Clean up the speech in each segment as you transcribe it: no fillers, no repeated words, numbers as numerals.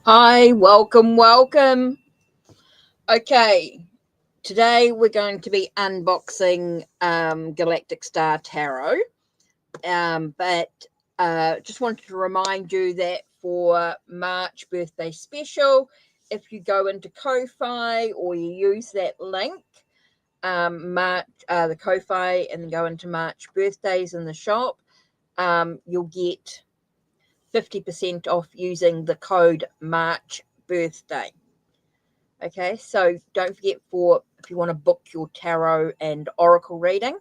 Hi, welcome. Okay, today we're going to be unboxing Galactic Star Tarot. But just wanted to remind you that for March birthday special, if you go into Ko-Fi or you use that link, the Ko-Fi, and then go into March birthdays in the shop, you'll get 50% off using the code March birthday. Okay, so don't forget, if you want to book your tarot and oracle reading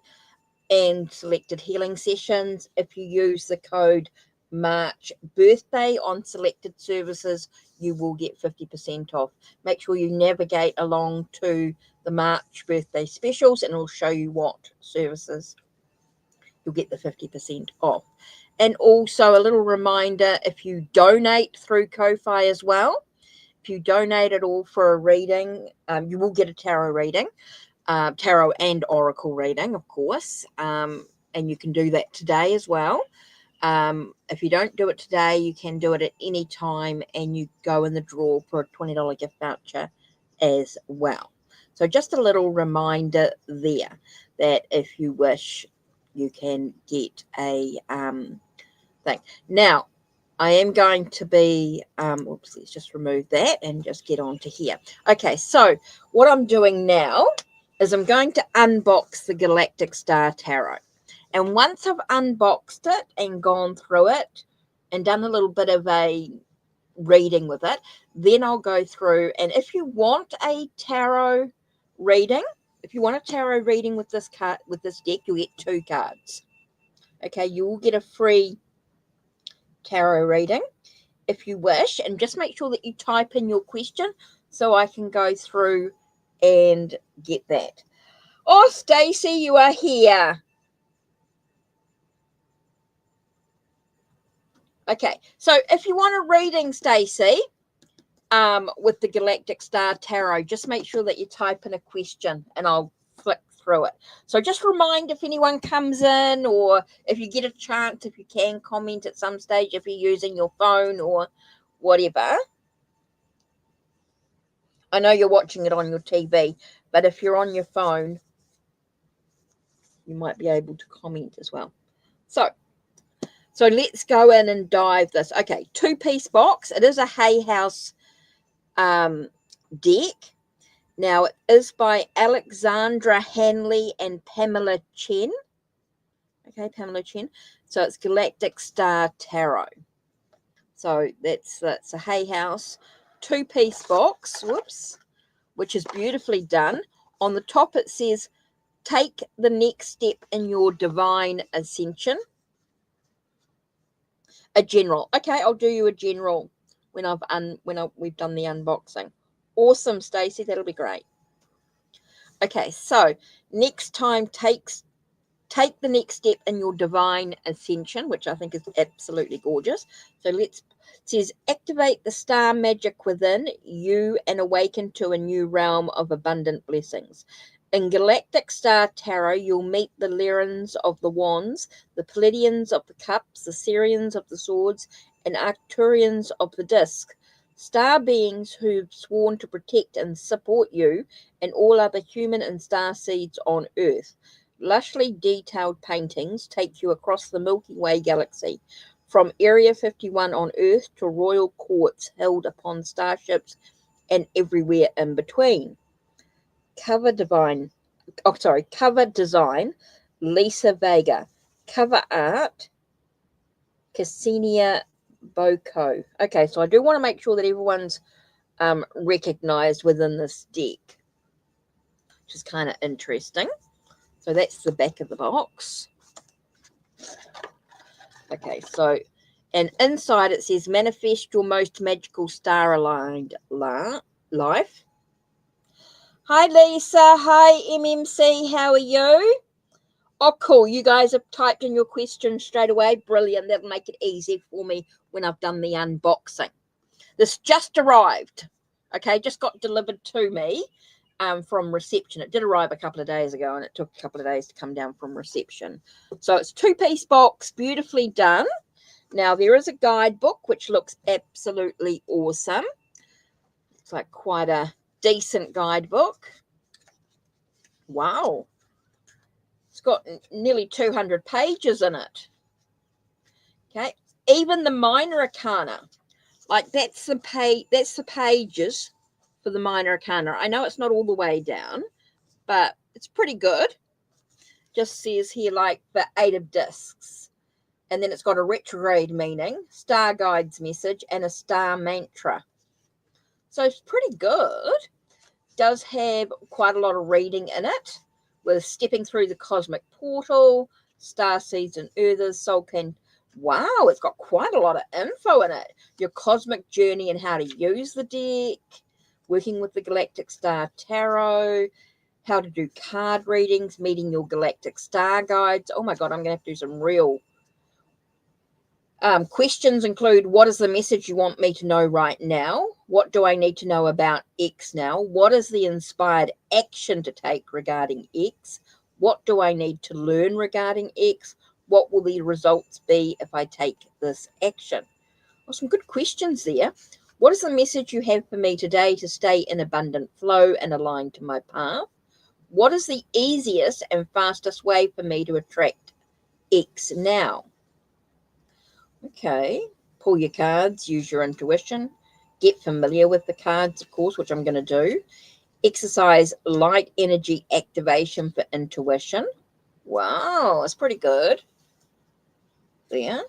and selected healing sessions, if you use the code March birthday on selected services, you will get 50% off. Make sure you navigate along to the March birthday specials and it'll show you what services you'll get the 50% off. And also a little reminder, if you donate through Ko-Fi as well, if you donate at all for a reading, you will get a tarot reading, tarot and oracle reading, of course, and you can do that today as well. If you don't do it today, you can do it at any time, and you go in the draw for a $20 gift voucher as well. So just a little reminder there that if you wish, you can get a thing. Now, I am going to be, oops, let's just remove that and just get on to here. Okay, so what I'm doing now is I'm going to unbox the Galactic Star Tarot. And once I've unboxed it and gone through it and done a little bit of a reading with it, then I'll go through. And if you want a tarot reading, if you want a tarot reading with this card, with this deck, you'll get 2 cards. Okay, you will get a free tarot reading if you wish, and just make sure that you type in your question so I can go through and get that. Oh, Stacey, you are here. Okay, so if you want a reading, Stacey, with the Galactic Star Tarot, just make sure that you type in a question and I'll flick through it. So just remind if anyone comes in, or if you get a chance, if you can comment at some stage if you're using your phone or whatever. I know you're watching it on your TV, but if you're on your phone, you might be able to comment as well. So let's go in and dive this. Okay, 2-piece box. It is a Hay House deck. Now, it is by Alexandra Hanley and Pamela Chen. Okay, Pamela Chen. So it's Galactic Star Tarot. So that's a Hay House 2-piece box. Whoops. Which is beautifully done. On the top it says, take the next step in your divine ascension. A general. Okay, I'll do you a general when we've done the unboxing. Awesome, Stacey. That'll be great. Okay, so next time, take the next step in your divine ascension, which I think is absolutely gorgeous. So it says, activate the star magic within you and awaken to a new realm of abundant blessings. In Galactic Star Tarot, you'll meet the Lyrans of the Wands, the Pleiadians of the Cups, the Sirians of the Swords, and Arcturians of the Disc. Star beings who've sworn to protect and support you and all other human and star seeds on Earth. Lushly detailed paintings take you across the Milky Way galaxy, from Area 51 on Earth to royal courts held upon starships and everywhere in between. Cover design, Lisa Vega. Cover art, Cassinia Boko. Okay, so I do want to make sure that everyone's recognized within this deck, which is kind of interesting. So that's the back of the box. Okay, so, and inside it says, manifest your most magical star-aligned life. Hi, Lisa. Hi, MMC. How are you? Oh, cool. You guys have typed in your questions straight away. Brilliant. That'll make it easy for me when I've done the unboxing. This just arrived. Okay, just got delivered to me from reception. It did arrive a couple of days ago, and it took a couple of days to come down from reception. So it's 2-piece box, beautifully done. Now, there is a guidebook which looks absolutely awesome. It's like quite a decent guidebook. Wow. It's got nearly 200 pages in it. Okay. Even the minor arcana, like that's the pages for the minor arcana. I know it's not all the way down, but it's pretty good. Just says here like the 8 of discs. And then it's got a retrograde meaning, star guides message, and a star mantra. So it's pretty good. Does have quite a lot of reading in it, with stepping through the cosmic portal, star seeds and earthers, soul can. Wow, it's got quite a lot of info in it. Your cosmic journey and how to use the deck, working with the Galactic Star Tarot, how to do card readings, meeting your Galactic Star guides. Oh my God, I'm going to have to do some real questions. Include, what is the message you want me to know right now? What do I need to know about X now? What is the inspired action to take regarding X? What do I need to learn regarding X? What will the results be if I take this action? Well, some good questions there. What is the message you have for me today to stay in abundant flow and aligned to my path? What is the easiest and fastest way for me to attract X now? Okay, pull your cards, use your intuition, get familiar with the cards, of course, which I'm going to do. Exercise light energy activation for intuition. Wow, that's pretty good. There.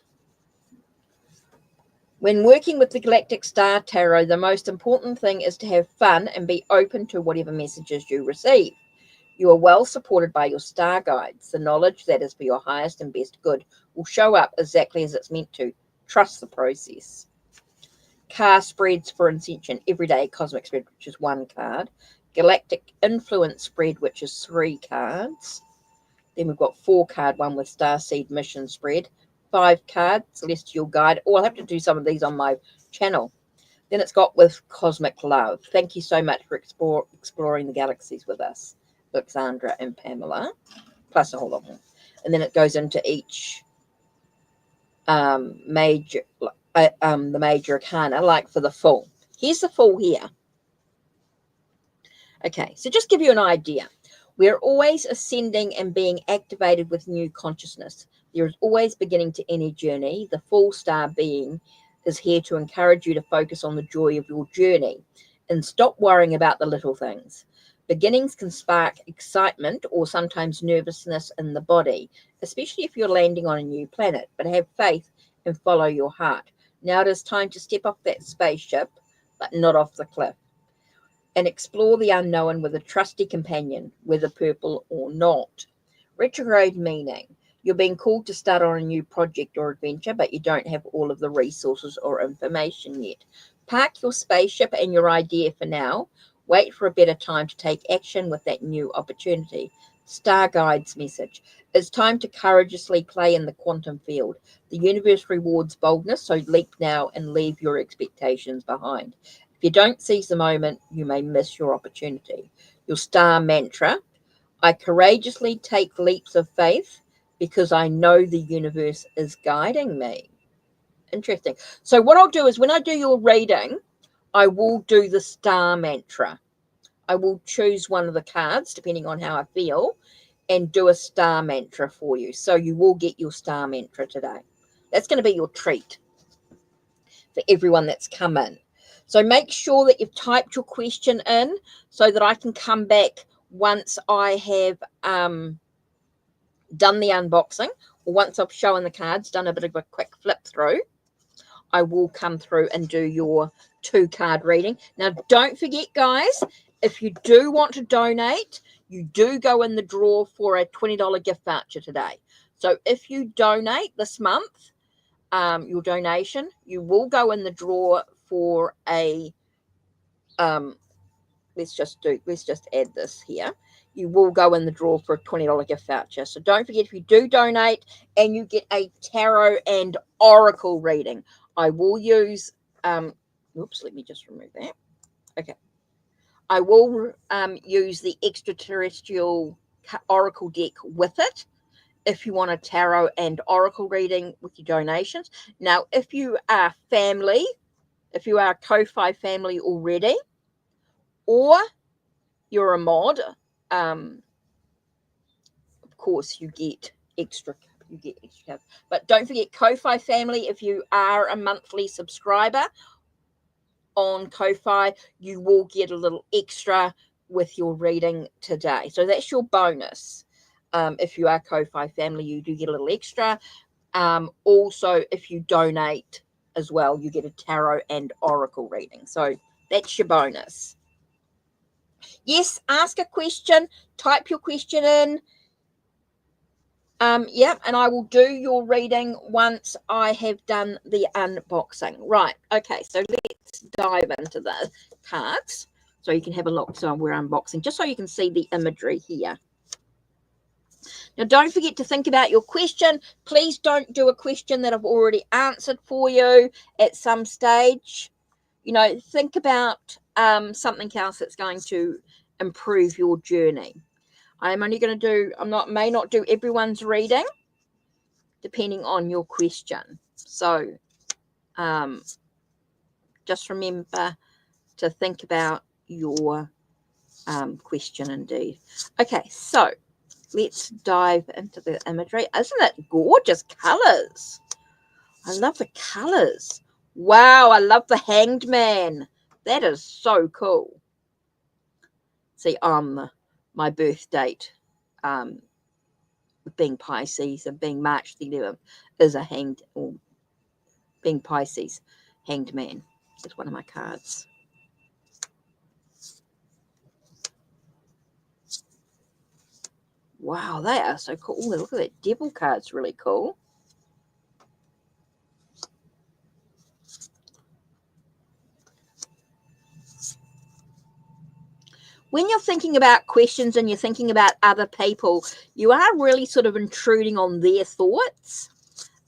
When working with the Galactic Star Tarot, the most important thing is to have fun and be open to whatever messages you receive. You are well supported by your star guides. The knowledge that is for your highest and best good will show up exactly as it's meant to. Trust the process. Car spreads for Ascension, everyday cosmic spread, which is 1 card. Galactic influence spread, which is 3 cards. Then we've got 4 card one with Starseed mission spread. 5 cards, celestial guide. Oh, I'll have to do some of these on my channel. Then it's got with cosmic love. Thank you so much for exploring the galaxies with us, Alexandra and Pamela, plus a whole lot more. And then it goes into each major, the major arcana, like for the full. Here's the full here. Okay, so just give you an idea. We're always ascending and being activated with new consciousness. There is always beginning to any journey. The full star being is here to encourage you to focus on the joy of your journey and stop worrying about the little things. Beginnings can spark excitement or sometimes nervousness in the body, especially if you're landing on a new planet, but have faith and follow your heart. Now it is time to step off that spaceship, but not off the cliff, and explore the unknown with a trusty companion, whether purple or not. Retrograde meaning. You're being called to start on a new project or adventure, but you don't have all of the resources or information yet. Park your spaceship and your idea for now. Wait for a better time to take action with that new opportunity. Star Guides message. It's time to courageously play in the quantum field. The universe rewards boldness, so leap now and leave your expectations behind. If you don't seize the moment, you may miss your opportunity. Your star mantra. I courageously take leaps of faith because I know the universe is guiding me. Interesting. So what I'll do is when I do your reading, I will do the star mantra. I will choose one of the cards, depending on how I feel, and do a star mantra for you. So you will get your star mantra today. That's going to be your treat for everyone that's come in. So make sure that you've typed your question in so that I can come back once I have done the unboxing, or once I've shown the cards, done a bit of a quick flip through. I will come through and do your 2 card reading. Now, don't forget, guys, if you do want to donate, you do go in the draw for a $20 gift voucher today. So if you donate this month, your donation, you will go in the draw for a, let's just add this here. You will go in the draw for a $20 gift voucher. So don't forget, if you do donate and you get a tarot and oracle reading, I will use, oops, let me just remove that. Okay. I will use the extraterrestrial oracle deck with it, if you want a tarot and oracle reading with your donations. Now, if you are family, if you are a Ko-Fi family already, or you're a mod, of course you get extra. But don't forget, Ko-Fi family, if you are a monthly subscriber on Ko-Fi, you will get a little extra with your reading today. So that's your bonus. If you are Ko-Fi family, you do get a little extra. Also, if you donate as well, you get a tarot and oracle reading. So that's your bonus. Yes, ask a question, type your question in. Yep, and I will do your reading once I have done the unboxing. Right, okay, so let's dive into the cards so you can have a look. So we're unboxing, just so you can see the imagery here. Now, don't forget to think about your question. Please don't do a question that I've already answered for you at some stage. You know, think about something else that's going to improve your journey. I'm only going to do, may not do everyone's reading, depending on your question. So just remember to think about your question indeed. Okay, so let's dive into the imagery. Isn't it gorgeous colors? I love the colors. Wow, I love the Hanged Man. That is so cool. See, my birth date, being Pisces and being March the 11th, is a hanged, or being Pisces, Hanged Man. It's one of my cards. Wow, they are so cool. Ooh, look at that devil card's really cool. When you're thinking about questions and you're thinking about other people, you are really sort of intruding on their thoughts.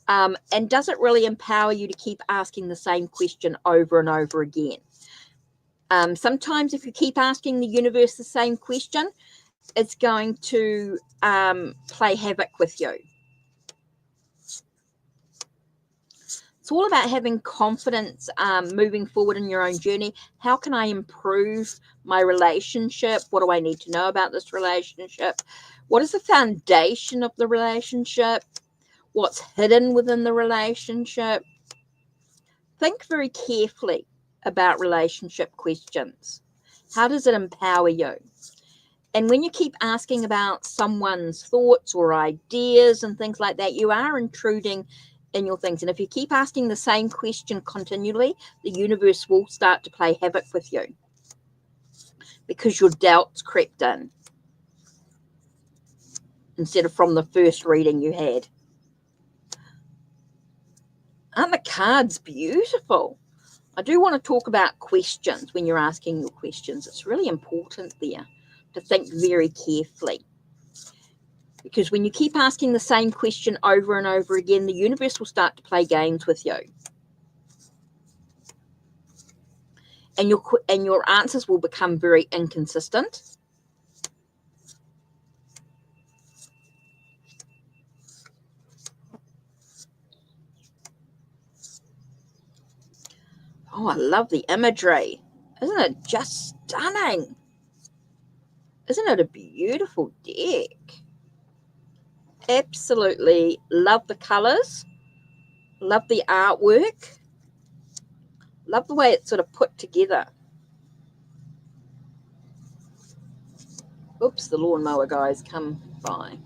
And does it really empower you to keep asking the same question over and over again? Sometimes if you keep asking the universe the same question, it's going to play havoc with you. It's all about having confidence moving forward in your own journey. How can I improve my relationship? What do I need to know about this relationship? What is the foundation of the relationship? What's hidden within the relationship? Think very carefully about relationship questions. How does it empower you? And when you keep asking about someone's thoughts or ideas and things like that, you are intruding in your things. And if you keep asking the same question continually, the universe will start to play havoc with you because your doubts crept in instead of from the first reading you had. Aren't the cards beautiful? I do want to talk about questions when you're asking your questions. It's really important there to think very carefully. Because when you keep asking the same question over and over again, the universe will start to play games with you. And your answers will become very inconsistent. Oh, I love the imagery. Isn't it just stunning? Isn't it a beautiful deck? Absolutely love the colors. Love the artwork. Love the way it's sort of put together. Oops, the lawnmower guys come by.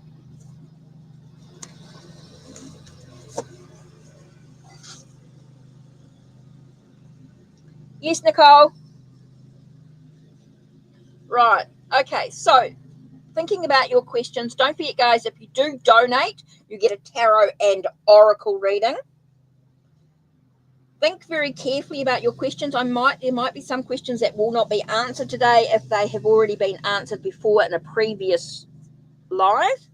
Yes, Nicole? Right. Okay, so thinking about your questions, don't forget, guys, if you do donate, you get a tarot and oracle reading. Think very carefully about your questions. There might be some questions that will not be answered today if they have already been answered before in a previous live.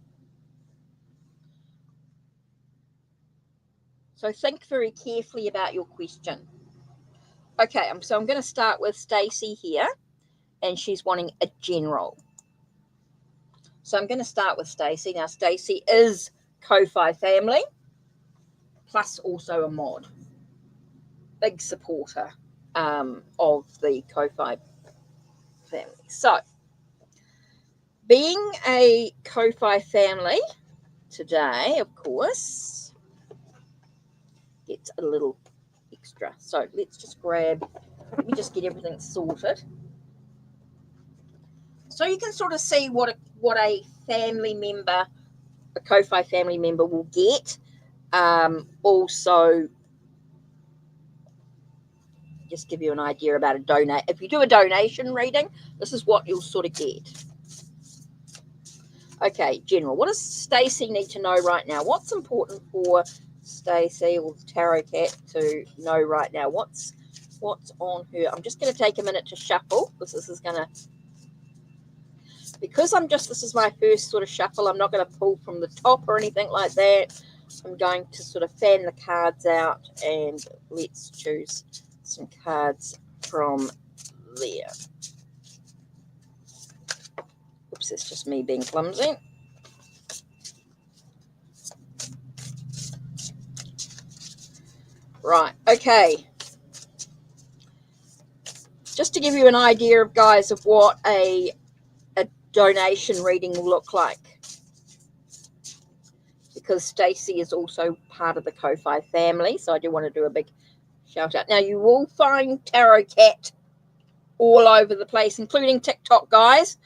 So think very carefully about your question. Okay, so I'm going to start with Stacey here, and she's wanting a general. So I'm going to start with Stacey. Now, Stacey is Ko-Fi family, plus also a mod. Big supporter of the Ko-Fi family. So, being a Ko-Fi family today, of course, gets a little extra. So let's just let me just get everything sorted. So you can sort of see what a family member, a Ko-Fi family member will get. Also, just give you an idea about a donate. If you do a donation reading, this is what you'll sort of get. Okay, general. What does Stacey need to know right now? What's important for Stacey or the tarot cat to know right now? What's on her? I'm just going to take a minute to shuffle because this is going to, this is my first sort of shuffle. I'm not going to pull from the top or anything like that. I'm going to sort of fan the cards out and let's choose some cards from there. Oops, it's just me being clumsy. Right, okay. Just to give you an idea of, guys, of what a donation reading will look like. Because Stacey is also part of the Ko-Fi family, so I do want to do a big shout out. Now, you will find Tarot Cat all over the place, including TikTok, guys.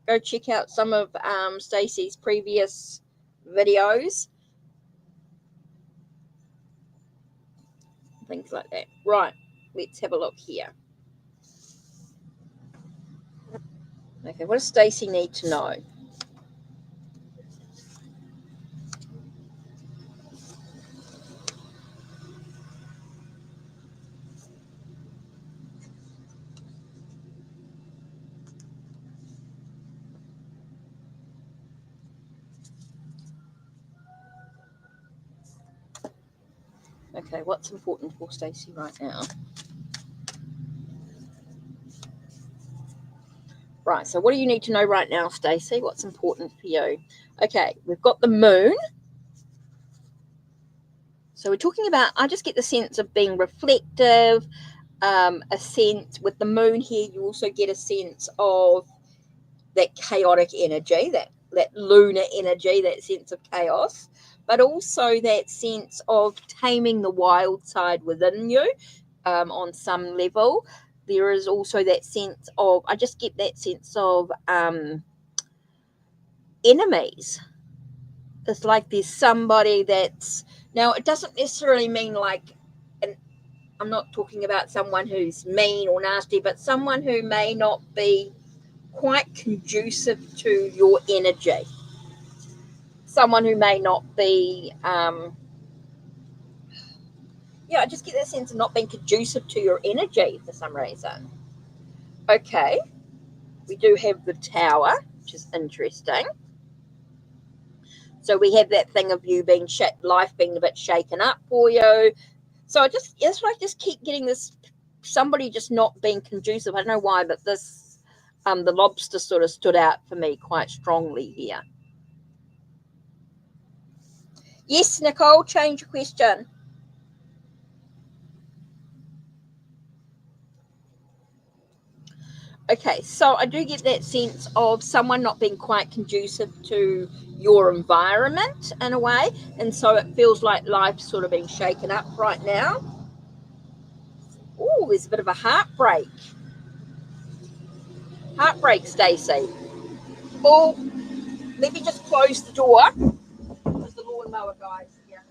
Go check out some of Stacey's previous videos. Things like that. Right, let's have a look here. Okay, what does Stacey need to know? Okay, what's important for Stacey right now? Right, so what do you need to know right now, Stacey? What's important for you? Okay, we've got the moon. So we're talking about, I just get the sense of being reflective, a sense with the moon here, you also get a sense of that chaotic energy, that lunar energy, that sense of chaos, but also that sense of taming the wild side within you on some level. There is also that sense of, I just get that sense of enemies. It's like there's somebody that's, now it doesn't necessarily mean like, I'm not talking about someone who's mean or nasty, but someone who may not be quite conducive to your energy. Someone who may not be, I just get that sense of not being conducive to your energy for some reason. Okay, we do have the Tower, which is interesting. So we have that thing of you being life being a bit shaken up for you. So I just keep getting this, somebody just not being conducive. I don't know why, but this, the lobster sort of stood out for me quite strongly here. Yes, Nicole, change your question. Okay, so I do get that sense of someone not being quite conducive to your environment in a way, and so it feels like life's sort of being shaken up right now. Oh, there's a bit of a heartbreak. Heartbreak, Stacey. Oh, let me just close the door. There's the lawnmower guys here.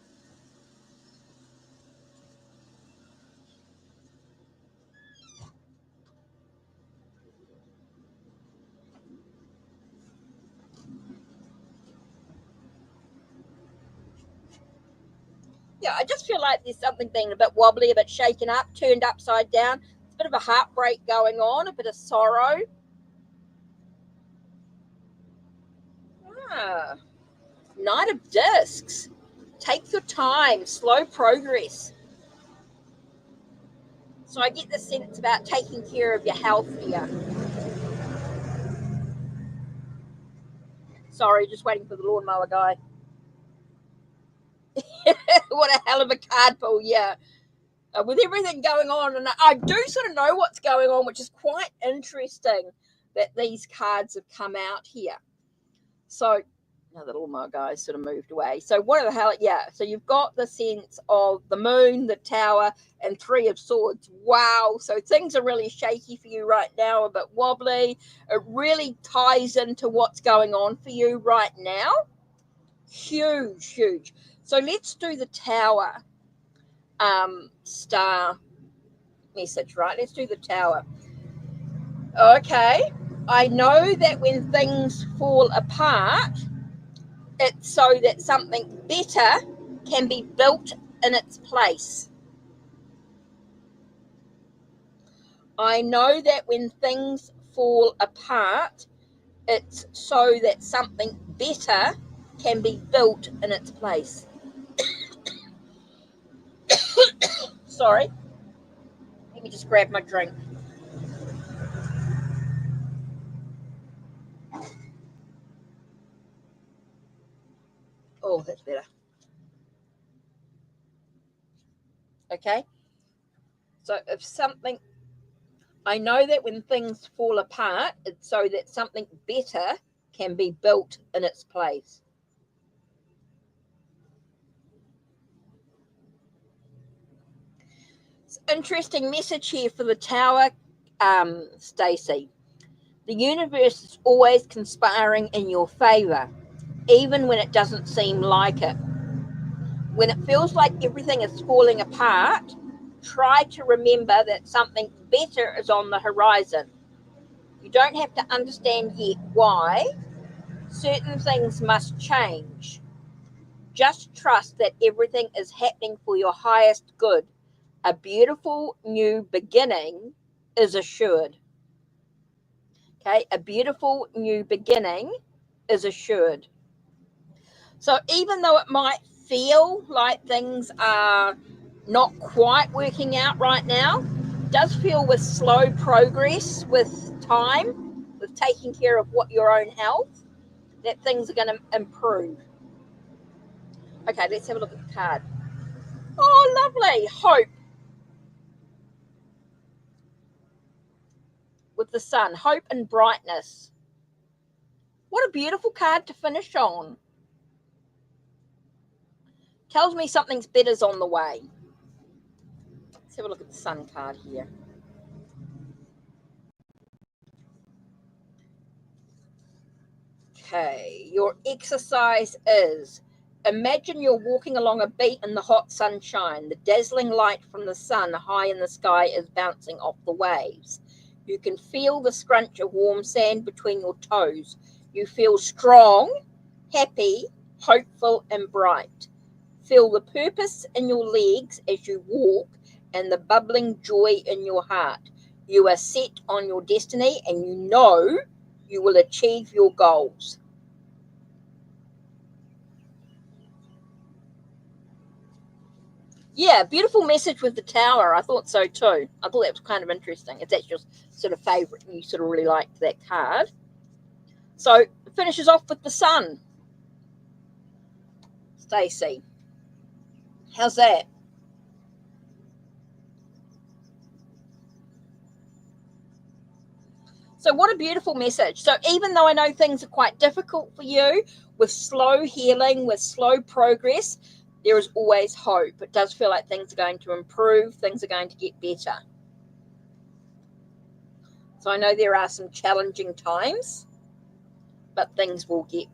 Yeah, I just feel like there's something being a bit wobbly, a bit shaken up, turned upside down. It's a bit of a heartbreak going on, a bit of sorrow. Knight of Discs. Take your time, slow progress. So I get the sense about taking care of your health here. Sorry, just waiting for the lawnmower guy. What a hell of a card pull, yeah. With everything going on, and I do sort of know what's going on, which is quite interesting that these cards have come out here. So now that all my guys sort of moved away. So what the hell? Yeah. So you've got the sense of the moon, the tower, and 3 of swords. Wow. So things are really shaky for you right now, a bit wobbly. It really ties into what's going on for you right now. Huge, huge. So let's do the tower star message, right? Let's do the tower. Okay. I know that when things fall apart, it's so that something better can be built in its place. I know that when things fall apart, it's so that something better can be built in its place. Sorry. Let me just grab my drink. Oh, that's better. Okay. So if something, I know that when things fall apart, it's so that something better can be built in its place. It's an interesting message here for the tower, Stacey. The universe is always conspiring in your favor, even when it doesn't seem like it. When it feels like everything is falling apart, try to remember that something better is on the horizon. You don't have to understand yet why. Certain things must change. Just trust that everything is happening for your highest good. A beautiful new beginning is assured. Okay, a beautiful new beginning is assured. So even though it might feel like things are not quite working out right now, it does feel with slow progress, with time, with taking care of your own health, that things are going to improve. Okay, let's have a look at the card. Oh, lovely. Hope. With the sun. Hope and brightness. What a beautiful card to finish on. Tells me something's better's on the way. Let's have a look at the sun card here. Okay, your exercise is, imagine you're walking along a beach in the hot sunshine. The dazzling light from the sun high in the sky is bouncing off the waves. You can feel the scrunch of warm sand between your toes. You feel strong, happy, hopeful, and bright. Feel the purpose in your legs as you walk and the bubbling joy in your heart. You are set on your destiny and you know you will achieve your goals. Yeah, beautiful message with the tower. I thought so too. I thought that was kind of interesting. It's actually your sort of favorite. You sort of really liked that card. So it finishes off with the sun. Stacey, how's that? So what a beautiful message. So even though I know things are quite difficult for you, with slow healing, with slow progress, there is always hope. It does feel like things are going to improve, things are going to get better. So I know there are some challenging times, but things will get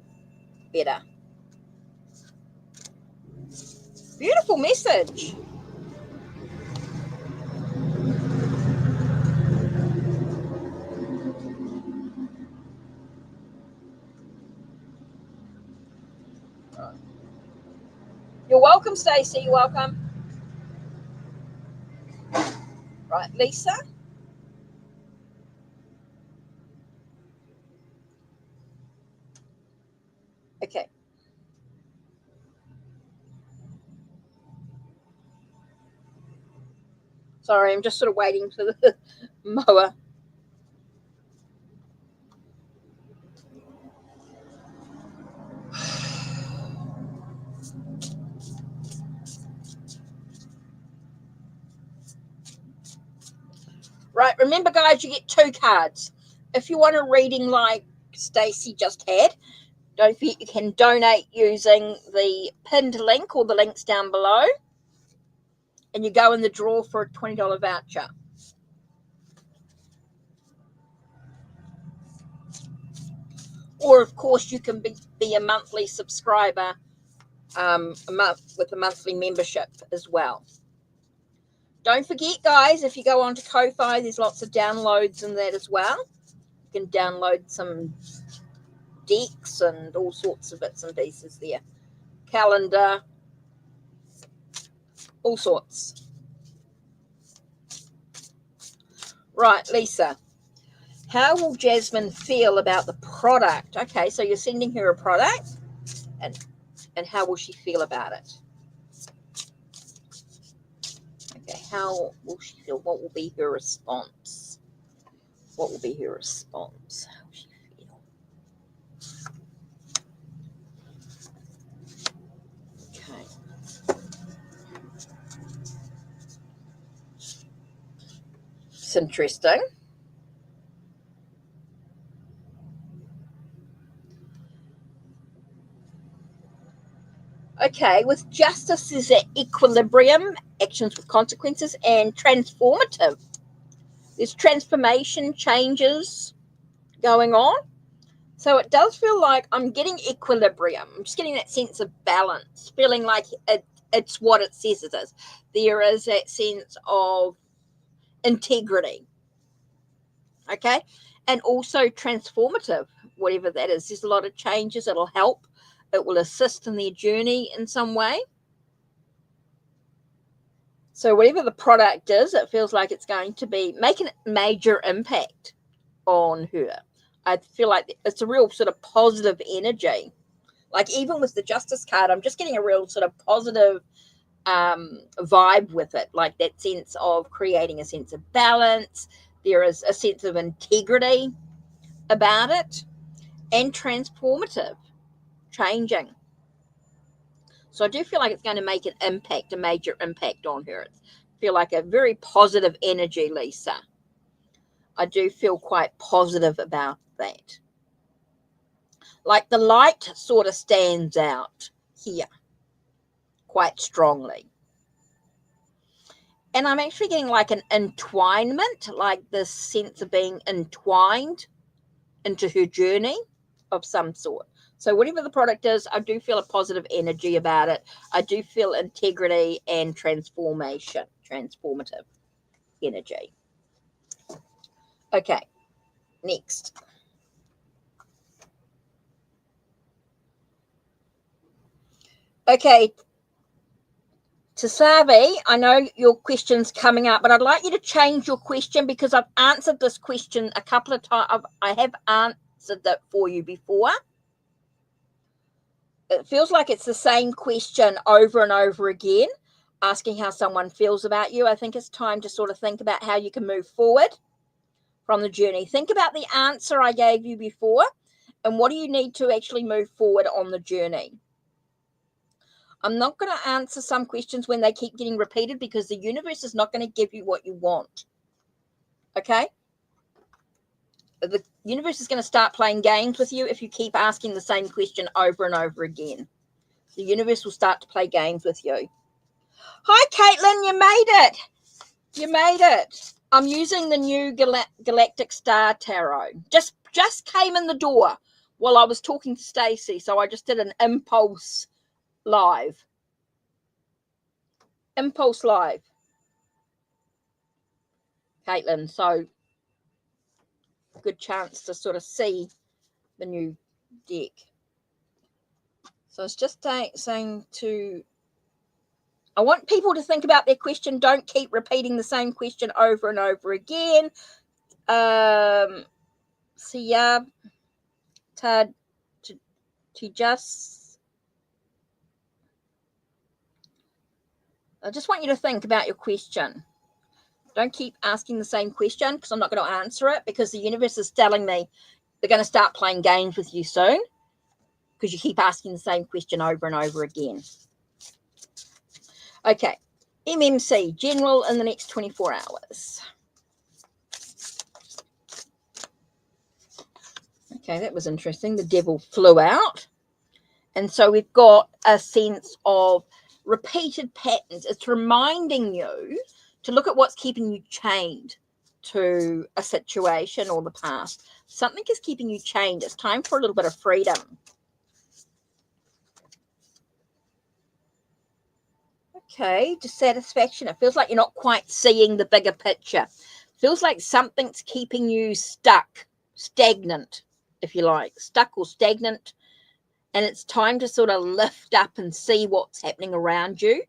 better. Beautiful message. You're welcome, Stacey. You're welcome. Right, Lisa. Okay. Sorry, I'm just sort of waiting for the mower. Right, remember guys, you get 2 cards. If you want a reading like Stacey just had, don't forget you can donate using the pinned link or the links down below. And you go in the draw for a $20 voucher. Or, of course, you can be a monthly subscriber a month with a monthly membership as well. Don't forget, guys, if you go onto Ko-Fi, there's lots of downloads in that as well. You can download some decks and all sorts of bits and pieces there. Calendar, all sorts. Right, Lisa. How will Jasmine feel about the product? Okay, so you're sending her a product, and how will she feel about it? Okay, how will she feel? What will be her response? What will be her response? How will she feel? Okay. It's interesting. Okay, with justice is at equilibrium, actions with consequences, and transformative. There's transformation, changes going on. So it does feel like I'm getting equilibrium. I'm just getting that sense of balance, feeling like it's what it says it is. There is that sense of integrity. Okay? And also transformative, whatever that is. There's a lot of changes. It'll help. It will assist in their journey in some way. So whatever the product is, it feels like it's going to be making a major impact on her. I feel like it's a real sort of positive energy. Like even with the Justice card, I'm just getting a real sort of positive vibe with it. Like that sense of creating a sense of balance. There is a sense of integrity about it, and transformative, changing. So I do feel like it's going to make an impact, a major impact on her. I feel like a very positive energy, Lisa. I do feel quite positive about that. Like the light sort of stands out here quite strongly. And I'm actually getting like an entwinement, like this sense of being entwined into her journey of some sort. So whatever the product is, I do feel a positive energy about it. I do feel integrity and transformative energy. Okay, next. Okay, Tasavi, I know your question's coming up, but I'd like you to change your question because I've answered this question a couple of times. I have answered that for you before. It feels like it's the same question over and over again, asking how someone feels about you. I think it's time to sort of think about how you can move forward from the journey. Think about the answer I gave you before, and what do you need to actually move forward on the journey? I'm not going to answer some questions when they keep getting repeated because the universe is not going to give you what you want. Okay? The universe is going to start playing games with you if you keep asking the same question over and over again. The universe will start to play games with you. Hi, Caitlin, you made it. You made it. I'm using the new Galactic Star Tarot. Just came in the door while I was talking to Stacey, so I just did an impulse live. Impulse live. Caitlin, so good chance to sort of see the new deck. So it's just saying to, I want people to think about their question. Don't keep repeating the same question over and over again. Siya to just, I just want you to think about your question. Don't keep asking the same question because I'm not going to answer it because the universe is telling me they're going to start playing games with you soon because you keep asking the same question over and over again. Okay, MMC, general in the next 24 hours. Okay, that was interesting. The devil flew out. And so we've got a sense of repeated patterns. It's reminding you to look at what's keeping you chained to a situation or the past. Something is keeping you chained. It's time for a little bit of freedom. Okay, dissatisfaction. It feels like you're not quite seeing the bigger picture. Feels like something's keeping you stuck, stagnant, if you like, stuck or stagnant. And it's time to sort of lift up and see what's happening around you.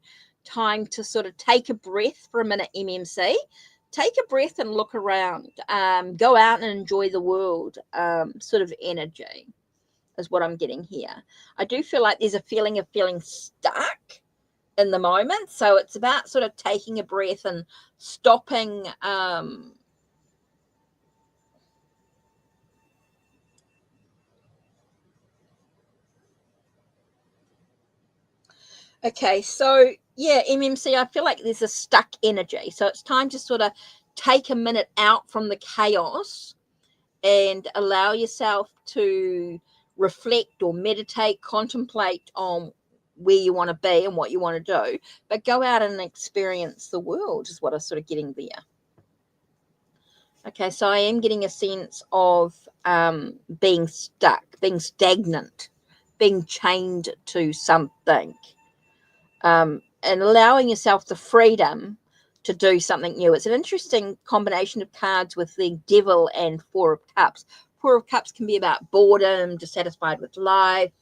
Time to sort of take a breath for a minute, MMC. Take a breath and look around. Go out and enjoy the world. Sort of energy is what I'm getting here. I do feel like there's a feeling of feeling stuck in the moment. So it's about sort of taking a breath and stopping. Okay, so yeah, MMC, I feel like there's a stuck energy. So it's time to sort of take a minute out from the chaos and allow yourself to reflect or meditate, contemplate on where you want to be and what you want to do, but go out and experience the world is what I'm sort of getting there. Okay, so I am getting a sense of being stuck, being stagnant, being chained to something. And allowing yourself the freedom to do something new. It's an interesting combination of cards with the Devil and Four of Cups. Four of Cups can be about boredom, dissatisfied with life,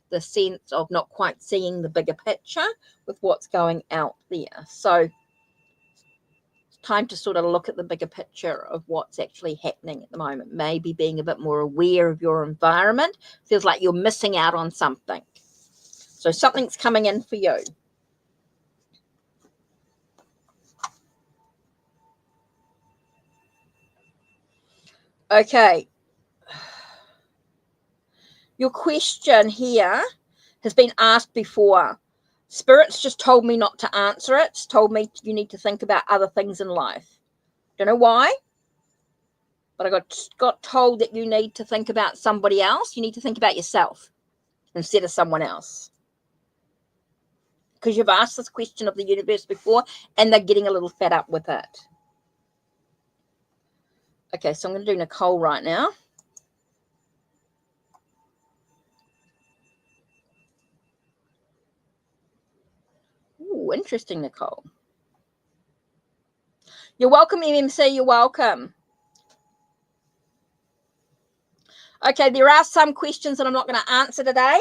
the sense of not quite seeing the bigger picture with what's going out there. So it's time to sort of look at the bigger picture of what's actually happening at the moment. Maybe being a bit more aware of your environment. Feels like you're missing out on something. So something's coming in for you. Okay. Your question here has been asked before. Spirit's just told me not to answer it. It's told me you need to think about other things in life. Don't know why, but I got told that you need to think about somebody else. You need to think about yourself instead of someone else. Because you've asked this question of the universe before, and they're getting a little fed up with it. Okay, so I'm going to do Nicole right now. Ooh, interesting, Nicole. You're welcome, MMC. You're welcome. Okay, there are some questions that I'm not going to answer today.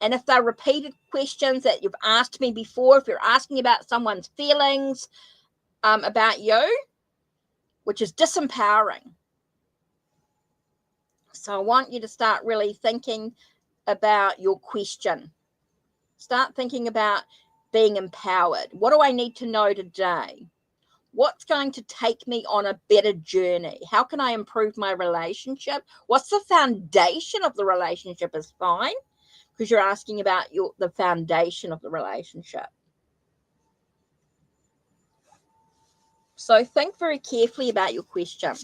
And if they're repeated questions that you've asked me before, if you're asking about someone's feelings about you, which is disempowering. So I want you to start really thinking about your question. Start thinking about being empowered. What do I need to know today? What's going to take me on a better journey? How can I improve my relationship? What's the foundation of the relationship is fine, because you're asking about the foundation of the relationship. So think very carefully about your question.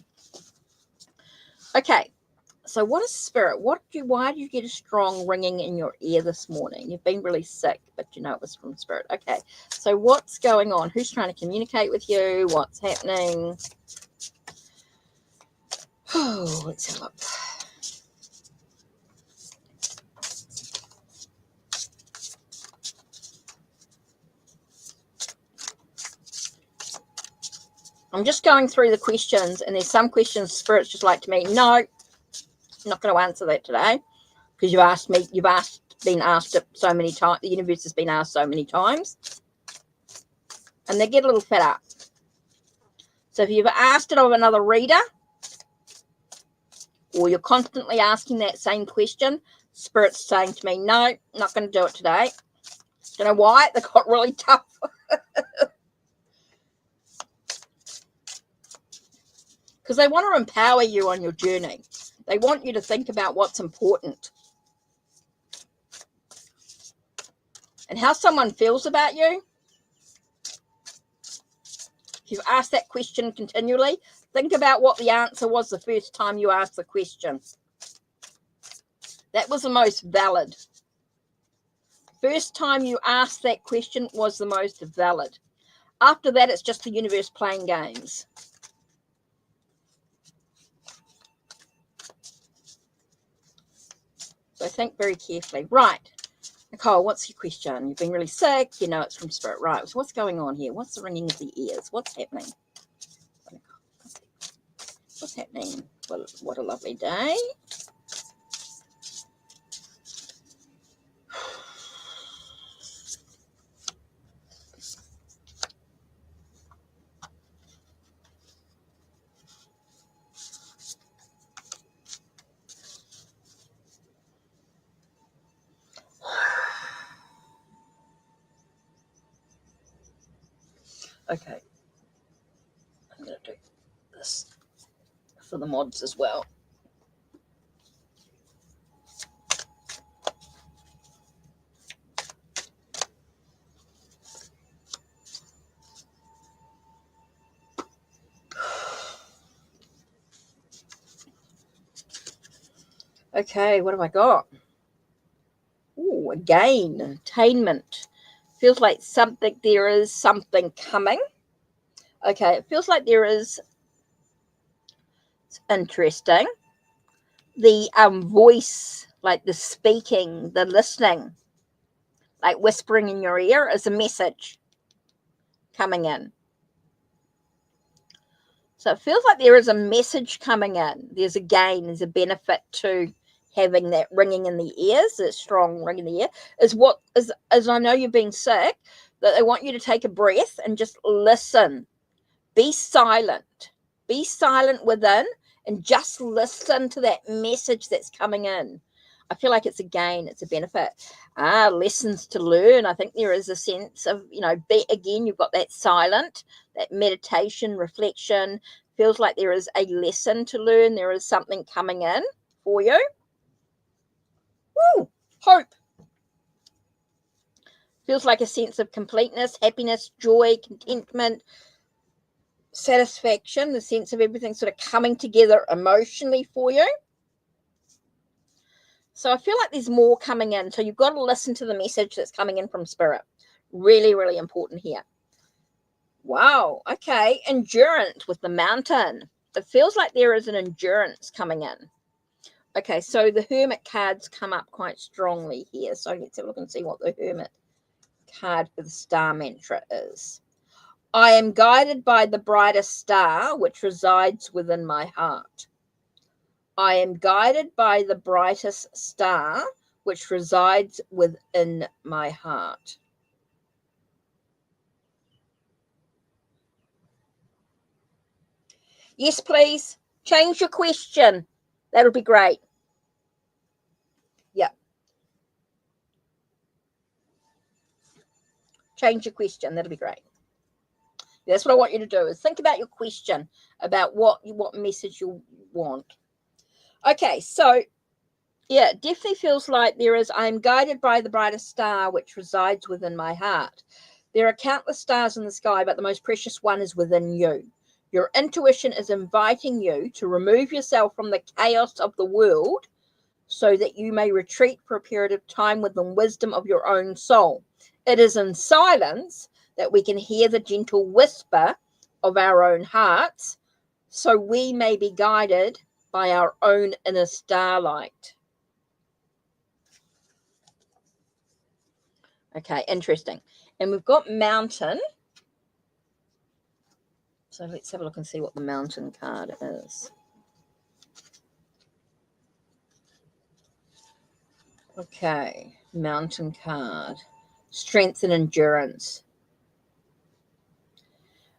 Okay, so what is Spirit? Why do you get a strong ringing in your ear this morning? You've been really sick, but you know it was from Spirit. Okay, so what's going on? Who's trying to communicate with you? What's happening? Oh, let's have a look. I'm just going through the questions, and there's some questions Spirit's just like to me, no, I'm not going to answer that today, because been asked it so many times. The universe has been asked so many times, and they get a little fed up. So if you've asked it of another reader, or you're constantly asking that same question, Spirit's saying to me, no, not going to do it today. Don't know why. They got really tough. Because they want to empower you on your journey. They want you to think about what's important and how someone feels about you. If you've asked that question continually, Think about what the answer was the first time you asked the question. That was the most valid. First time you asked that question was the most valid. After that, it's just the universe playing games. So think very carefully. Right. Nicole, what's your question? You've been really sick. You know it's from Spirit. Right. So what's going on here? What's the ringing of the ears? What's happening? What's happening? Well, what a lovely day. Okay. I'm going to do this for the mods as well. Okay, what have I got? Oh, again, attainment. Feels like there is something coming. Okay, it feels like there is. It's interesting. The voice, like the speaking, the listening, like whispering in your ear is a message coming in. So it feels like there is a message coming in. There's a gain, there's a benefit to having that ringing in the ears, that strong ring in the ear, as I know you've been sick, that they want you to take a breath and just listen. Be silent. Be silent within and just listen to that message that's coming in. I feel like it's a gain, it's a benefit. Lessons to learn. I think there is a sense of, again, you've got that silent, that meditation, reflection. Feels like there is a lesson to learn. There is something coming in for you. Woo! Hope. Feels like a sense of completeness, happiness, joy, contentment, satisfaction, the sense of everything sort of coming together emotionally for you. So I feel like there's more coming in. So you've got to listen to the message that's coming in from Spirit. Really, really important here. Wow. Okay. Endurance with the mountain. It feels like there is an endurance coming in. Okay. So the Hermit cards come up quite strongly here. So let's have a look and see what the Hermit card for the star mantra is. I am guided by the brightest star which resides within my heart. I am guided by the brightest star which resides within my heart. Yes, please. Change your question. That'll be great. Yeah. Change your question. That'll be great. That's what I want you to do, is think about your question, about what message you want. Okay, so yeah, it definitely feels like there is, I am guided by the brightest star which resides within my heart. There are countless stars in the sky, but the most precious one is within you. Your intuition is inviting you to remove yourself from the chaos of the world so that you may retreat for a period of time with the wisdom of your own soul. It is in silence that we can hear the gentle whisper of our own hearts, so we may be guided by our own inner starlight. Okay, interesting. And we've got mountain. So let's have a look and see what the mountain card is. Okay, mountain card. Strength and endurance.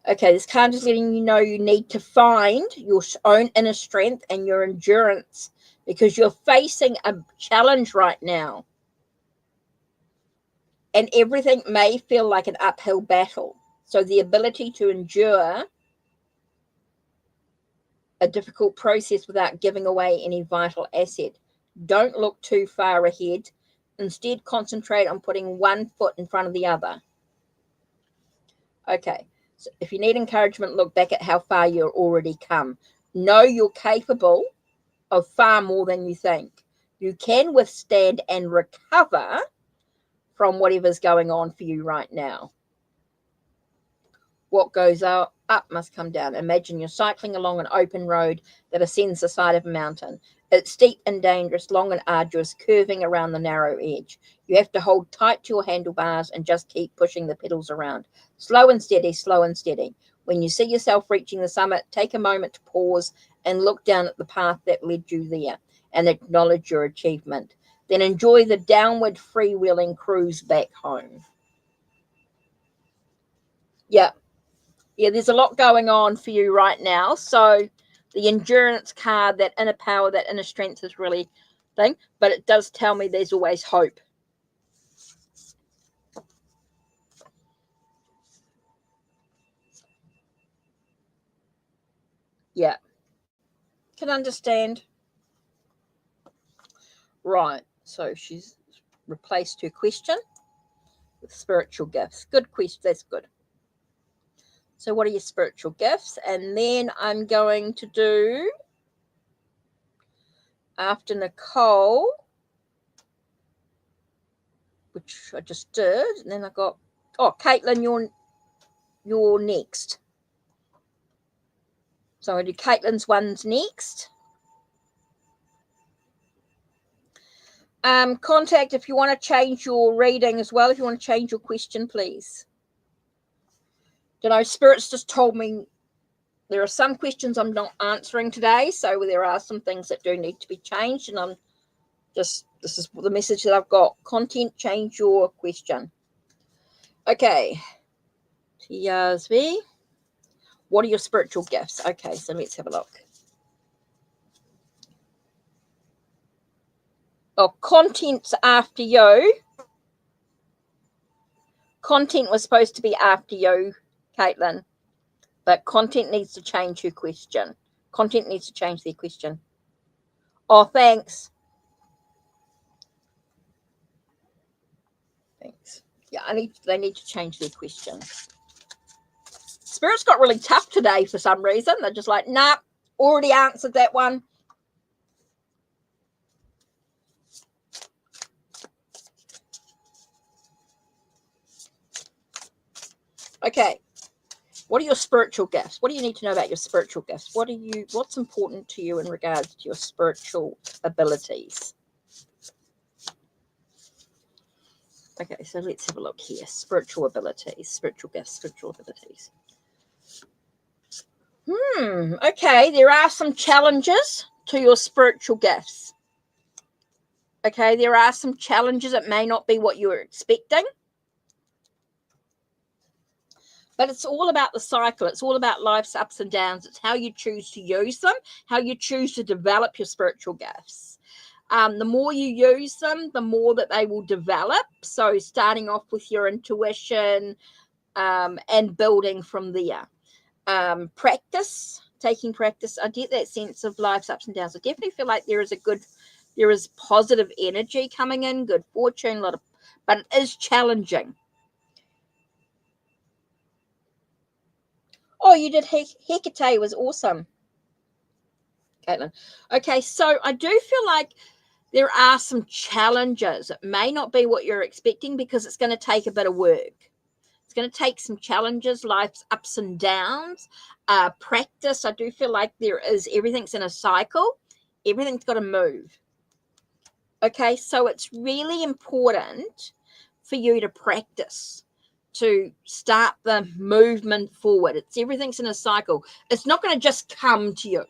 Okay, this card is letting you know you need to find your own inner strength and your endurance because you're facing a challenge right now. And everything may feel like an uphill battle. So the ability to endure a difficult process without giving away any vital asset. Don't look too far ahead. Instead, concentrate on putting one foot in front of the other. Okay, So if you need encouragement, look back at how far you've already come. Know you're capable of far more than you think. You can withstand and recover from whatever's going on for you right now. What goes up must come down. Imagine you're cycling along an open road that ascends the side of a mountain. It's steep and dangerous, long and arduous, curving around the narrow edge. You have to hold tight to your handlebars and just keep pushing the pedals around. Slow and steady, slow and steady. When you see yourself reaching the summit, take a moment to pause and look down at the path that led you there and acknowledge your achievement. Then enjoy the downward freewheeling cruise back home. Yeah, there's a lot going on for you right now. So the endurance card, that inner power, that inner strength is really thing, but it does tell me there's always hope. Yeah, can understand. Right, so she's replaced her question with spiritual gifts. Good question, that's good. So what are your spiritual gifts? And then I'm going to do, after Nicole, which I just did, and then I got, oh, Caitlin, you're next. So I'll do Caitlin's ones next. Contact, if you want to change your reading as well, if you want to change your question, please. You know, Spirit's just told me there are some questions I'm not answering today, so there are some things that do need to be changed, and I'm just, this is the message that I've got. Content, change your question. Okay. TRSV. What are your spiritual gifts? Okay, so let's have a look. Oh, content's after you. Content was supposed to be after you, Caitlin. But content needs to change your question. Content needs to change their question. Oh, thanks. Thanks. Yeah, they need to change their question. Spirit's got really tough today for some reason. They're just like, nah, already answered that one. Okay. What are your spiritual gifts? What do you need to know about your spiritual gifts? What's important to you in regards to your spiritual abilities? Okay, so let's have a look here. Spiritual abilities, spiritual gifts, spiritual abilities. Okay, there are some challenges to your spiritual gifts. Okay, there are some challenges. It may not be what you were expecting. But it's all about the cycle. It's all about life's ups and downs. It's how you choose to use them, how you choose to develop your spiritual gifts. The more you use them, the more that they will develop. So starting off with your intuition and building from there. Practice, taking practice. I get that sense of life's ups and downs. I definitely feel like there is positive energy coming in, good fortune, but it is challenging. Oh, you did Hecate was awesome, Caitlin. Okay, so I do feel like there are some challenges. It may not be what you're expecting because it's going to take a bit of work. It's going to take some challenges, life's ups and downs, practice. I do feel like everything's in a cycle. Everything's got to move. Okay, so it's really important for you to practice, to start the movement forward. Everything's in a cycle. It's not going to just come to you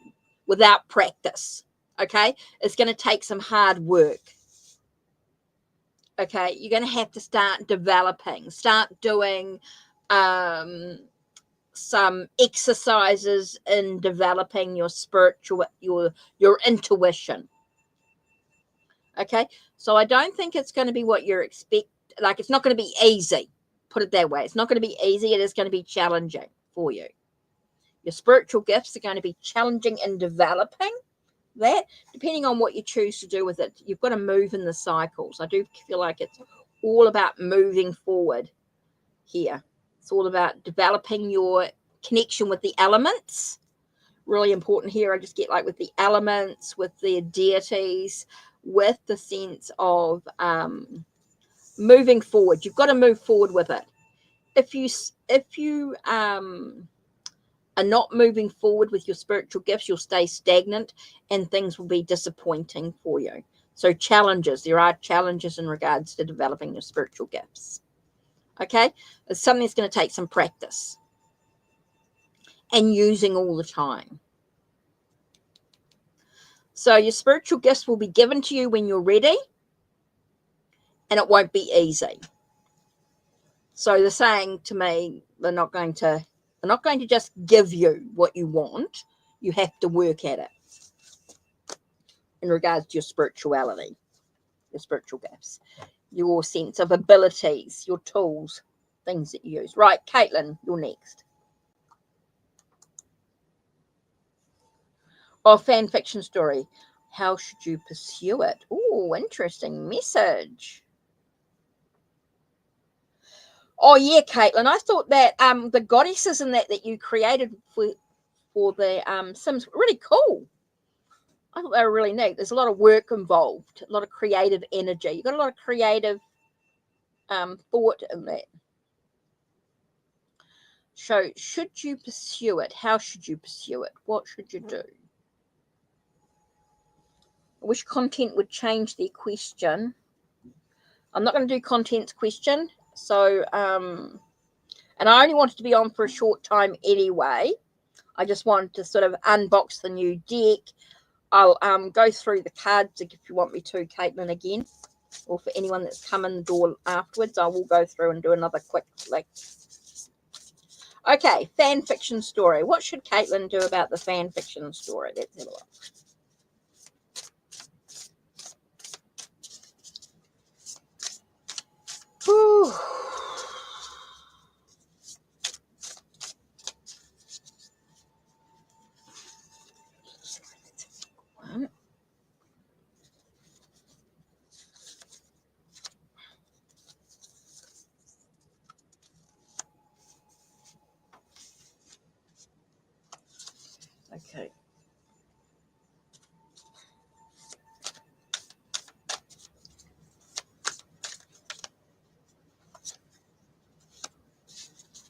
without practice. Okay, it's going to take some hard work. Okay, you're going to have to start developing, start doing some exercises in developing your spiritual, your intuition. Okay, so I don't think it's going to be what you're expecting. Like, it's not going to be easy. Put it that way. It's not going to be easy. It is going to be challenging for you. Your spiritual gifts are going to be challenging in developing that, depending on what you choose to do with it. You've got to move in the cycles. I do feel like it's all about moving forward here. It's all about developing your connection with the elements. Really important here. I just get like with the elements, with the deities, with the sense of moving forward. You've got to move forward with it. If you are not moving forward with your spiritual gifts, you'll stay stagnant and things will be disappointing for you. So challenges, there are challenges in regards to developing your spiritual gifts. Okay, it's something that's going to take some practice and using all the time. So your spiritual gifts will be given to you when you're ready, and it won't be easy. So they're saying to me, they're not going to just give you what you want. You have to work at it in regards to your spirituality, your spiritual gifts, your sense of abilities, your tools, things that you use. Right, Caitlin, you're next. Oh, fan fiction story. How should you pursue it? Oh, interesting message. Oh yeah, Caitlin. I thought that the goddesses in that you created for the Sims were really cool. I thought they were really neat. There's a lot of work involved, a lot of creative energy. You've got a lot of creative thought in that. So, should you pursue it? How should you pursue it? What should you do? I wish content would change their question. I'm not going to do content's question. So, and I only wanted to be on for a short time anyway. I just wanted to sort of unbox the new deck. I'll go through the cards if you want me to, Caitlin, again. Or for anyone that's come in the door afterwards, I will go through and do another quick flick. Okay, fan fiction story. What should Caitlin do about the fan fiction story? Let's have a look. Whew. Okay.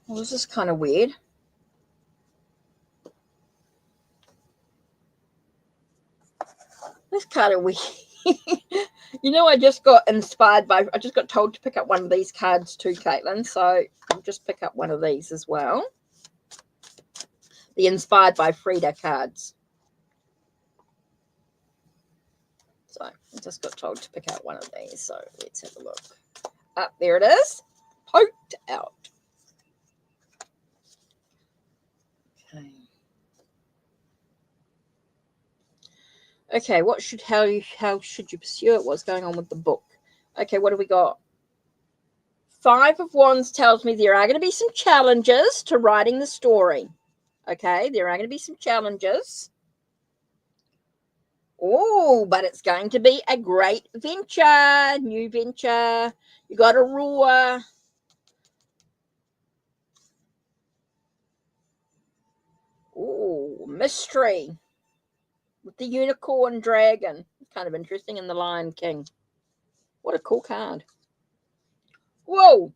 Well, this is kind of weird. That's kind of weird. You know, I just got told to pick up one of these cards too, Caitlin. So I'll just pick up one of these as well. The Inspired by Frida cards. So I just got told to pick out one of these. So let's have a look. Up there it is. Poked out. Okay. Okay, how should you pursue it? What's going on with the book? Okay, what do we got? 5 of Wands tells me there are going to be some challenges to writing the story. Okay, there are going to be some challenges. Oh, but it's going to be a great venture, new venture. You got a roar. Oh, mystery with the unicorn dragon. Kind of interesting, in the Lion King. What a cool card. Whoa.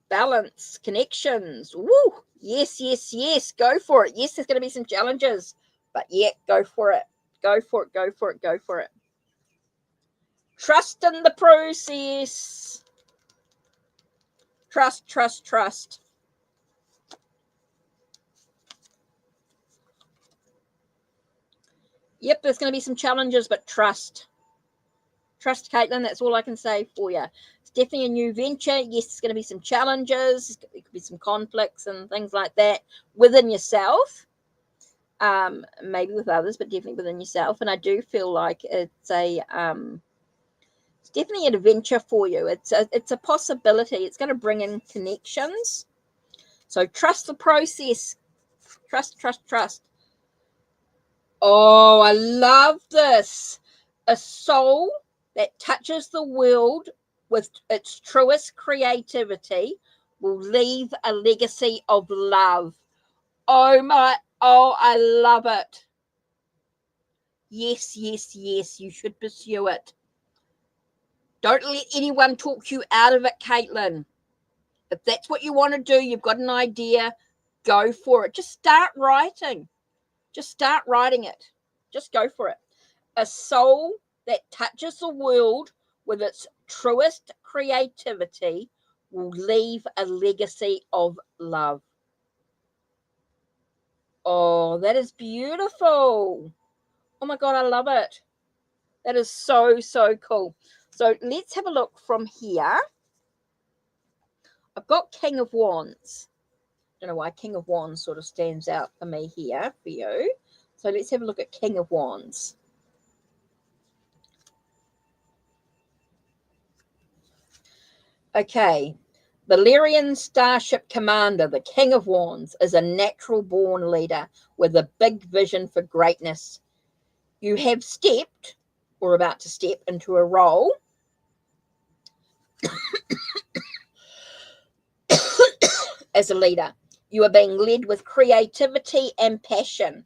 Balance, connections. Woo. Yes, yes, yes. Go for it. Yes, there's going to be some challenges, but yeah, go for it. Go for it. Go for it. Go for it. Trust in the process. Trust, trust, trust. Yep, there's going to be some challenges, but trust. Trust, Caitlin. That's all I can say for you. It's definitely a new venture. Yes, there's going to be some challenges. There could be some conflicts and things like that within yourself. Maybe with others, but definitely within yourself. And I do feel like it's definitely an adventure for you. It's a possibility. It's going to bring in connections. So trust the process. Trust, trust, trust. Oh, I love this. A soul that touches the world with its truest creativity will leave a legacy of love. Oh, I love it. Yes, yes, yes, you should pursue it. Don't let anyone talk you out of it, Caitlin. If that's what you want to do, you've got an idea, go for it. Just start writing. Just start writing it. Just go for it. A soul that touches the world with its truest creativity will leave a legacy of love. Oh, that is beautiful. Oh my God, I love it. That is so, so cool. So let's have a look from here. I've got King of Wands. Don't know why King of Wands sort of stands out for me here for you. So let's have a look at King of Wands. Okay. Valerian Starship Commander, the King of Wands, is a natural-born leader with a big vision for greatness. You have stepped, or about to step, into a role as a leader. You are being led with creativity and passion.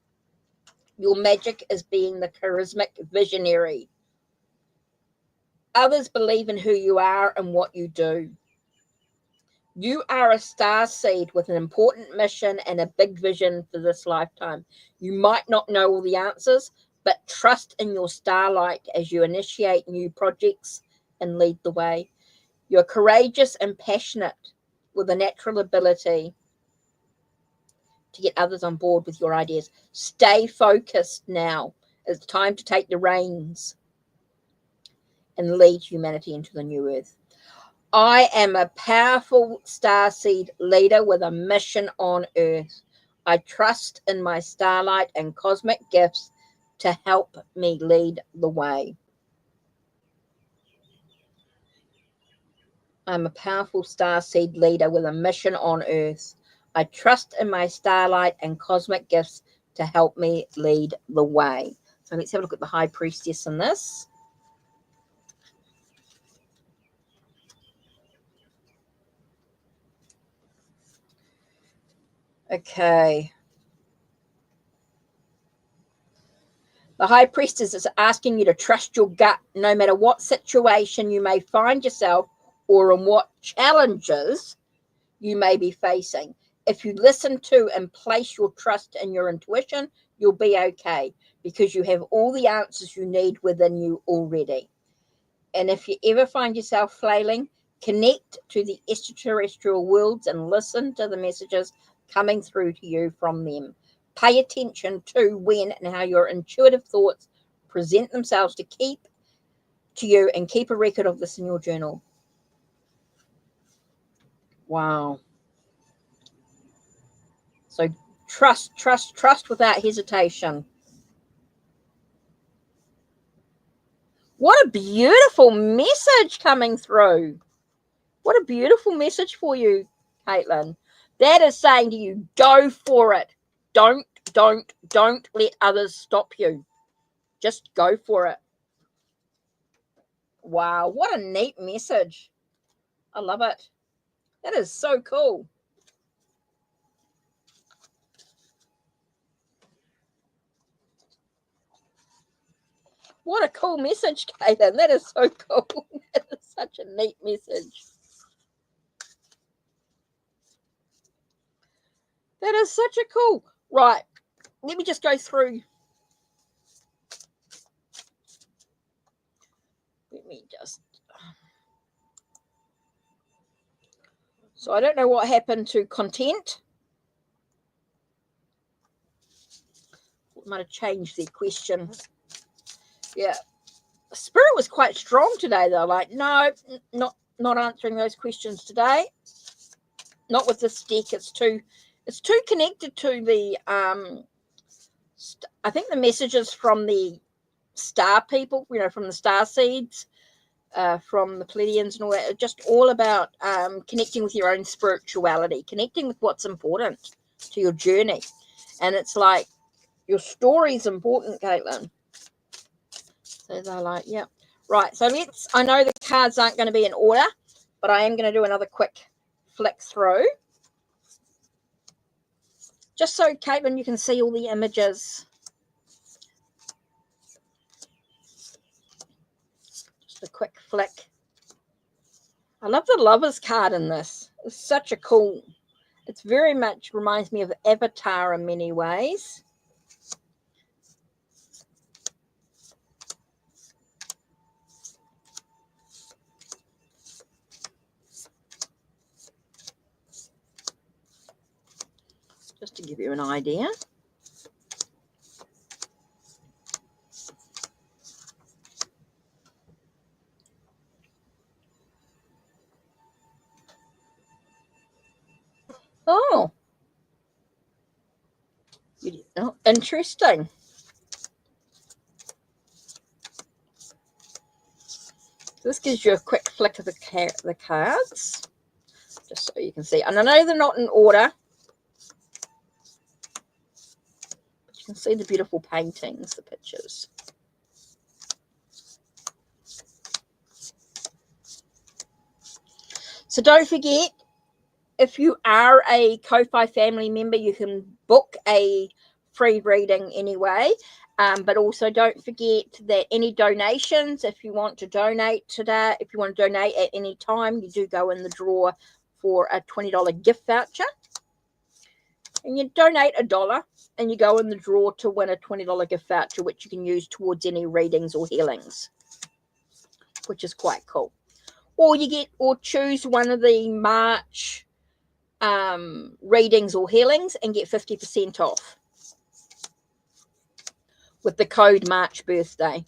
Your magic is being the charismatic visionary. Others believe in who you are and what you do. You are a star seed with an important mission and a big vision for this lifetime. You might not know all the answers, but trust in your starlight as you initiate new projects and lead the way. You're courageous and passionate with a natural ability to get others on board with your ideas. Stay focused now. It's time to take the reins and lead humanity into the new earth. I am a powerful starseed leader with a mission on earth. I trust in my starlight and cosmic gifts to help me lead the way. I'm a powerful starseed leader with a mission on earth. I trust in my starlight and cosmic gifts to help me lead the way. So let's have a look at the High Priestess in this. Okay. The High Priestess is asking you to trust your gut no matter what situation you may find yourself or in what challenges you may be facing. If you listen to and place your trust in your intuition, you'll be okay because you have all the answers you need within you already. And if you ever find yourself flailing, connect to the extraterrestrial worlds and listen to the messages coming through to you from them. Pay attention to when and how your intuitive thoughts present themselves to you, and keep a record of this in your journal. Wow. So trust without hesitation. What a beautiful message coming through. What a beautiful message for you, Caitlin. That is saying to you, go for it. Don't let others stop you. Just go for it. Wow, what a neat message. I love it. That is so cool. What a cool message, Caitlin. That is so cool. That is such a neat message. That is such a cool. Right. Let me just go through. Let me just. So I don't know what happened to content. Might have changed the question. Yeah. Spirit was quite strong today, though. Like, no, not answering those questions today. Not with this deck. It's too connected to the I think the messages from the star people, from the star seeds, from the Pleiadians and all that, just all about connecting with your own spirituality, connecting with what's important to your journey. And it's like, your story's important, Caitlin. So they're like, yeah. Right, so I know the cards aren't going to be in order, but I am going to do another quick flick through. Just so, Caitlin, you can see all the images. Just a quick flick. I love the lovers card in this. It's such a cool, it's very much reminds me of Avatar in many ways. Just to give you an idea. Oh, interesting. This gives you a quick flick of the cards, just so you can see. And I know they're not in order, but you can see the beautiful paintings, the pictures. So don't forget, if you are a Ko-Fi family member, you can book a free reading anyway. But also don't forget that any donations, if you want to donate today, if you want to donate at any time, you do go in the draw for a $20 gift voucher. And you donate $1 and you go in the draw to win a $20 gift voucher, which you can use towards any readings or healings, which is quite cool. Or choose one of the March readings or healings and get 50% off with the code March birthday.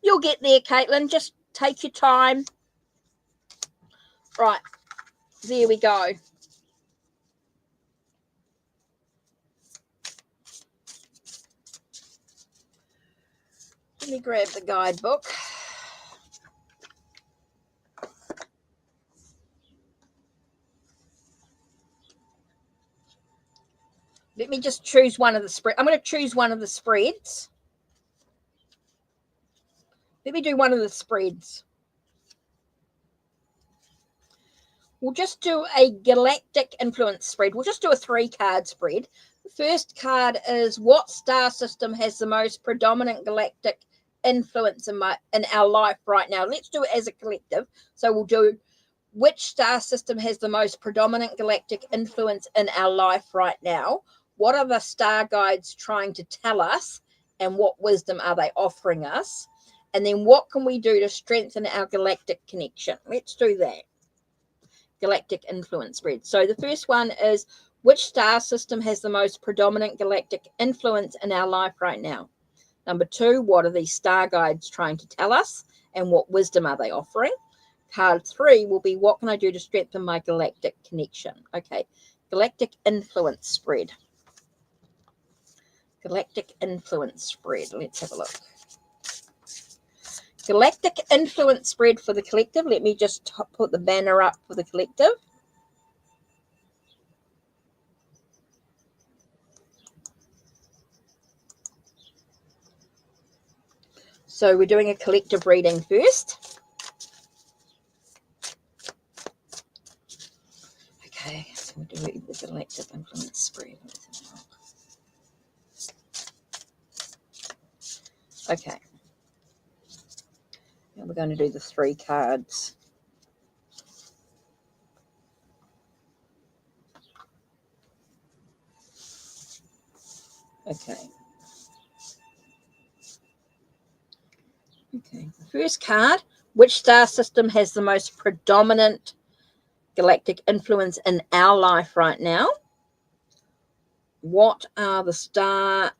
You'll get there, Caitlin. Just take your time. Right, there we go. Let me grab the guidebook. Let me just choose one of the spreads. I'm going to choose one of the spreads. Let me do one of the spreads. We'll just do a galactic influence spread. We'll just do a 3-card spread. The first card is, what star system has the most predominant galactic influence in our life right now? Let's do it as a collective. So we'll do, which star system has the most predominant galactic influence in our life right now? What are the star guides trying to tell us? And what wisdom are they offering us? And then what can we do to strengthen our galactic connection? Let's do that. Galactic influence spread. So the first one is, which star system has the most predominant galactic influence in our life right now? Number 2, what are these star guides trying to tell us? And what wisdom are they offering? Card 3 will be, what can I do to strengthen my galactic connection? Okay, galactic influence spread. Galactic influence spread. Let's have a look. Galactic influence spread for the collective. Let me just put the banner up for the collective. So we're doing a collective reading first. Okay, so we'll do the galactic influence spread. Okay. Now we're going to do the 3 cards. Okay. Okay. First card, which star system has the most predominant galactic influence in our life right now? What are the star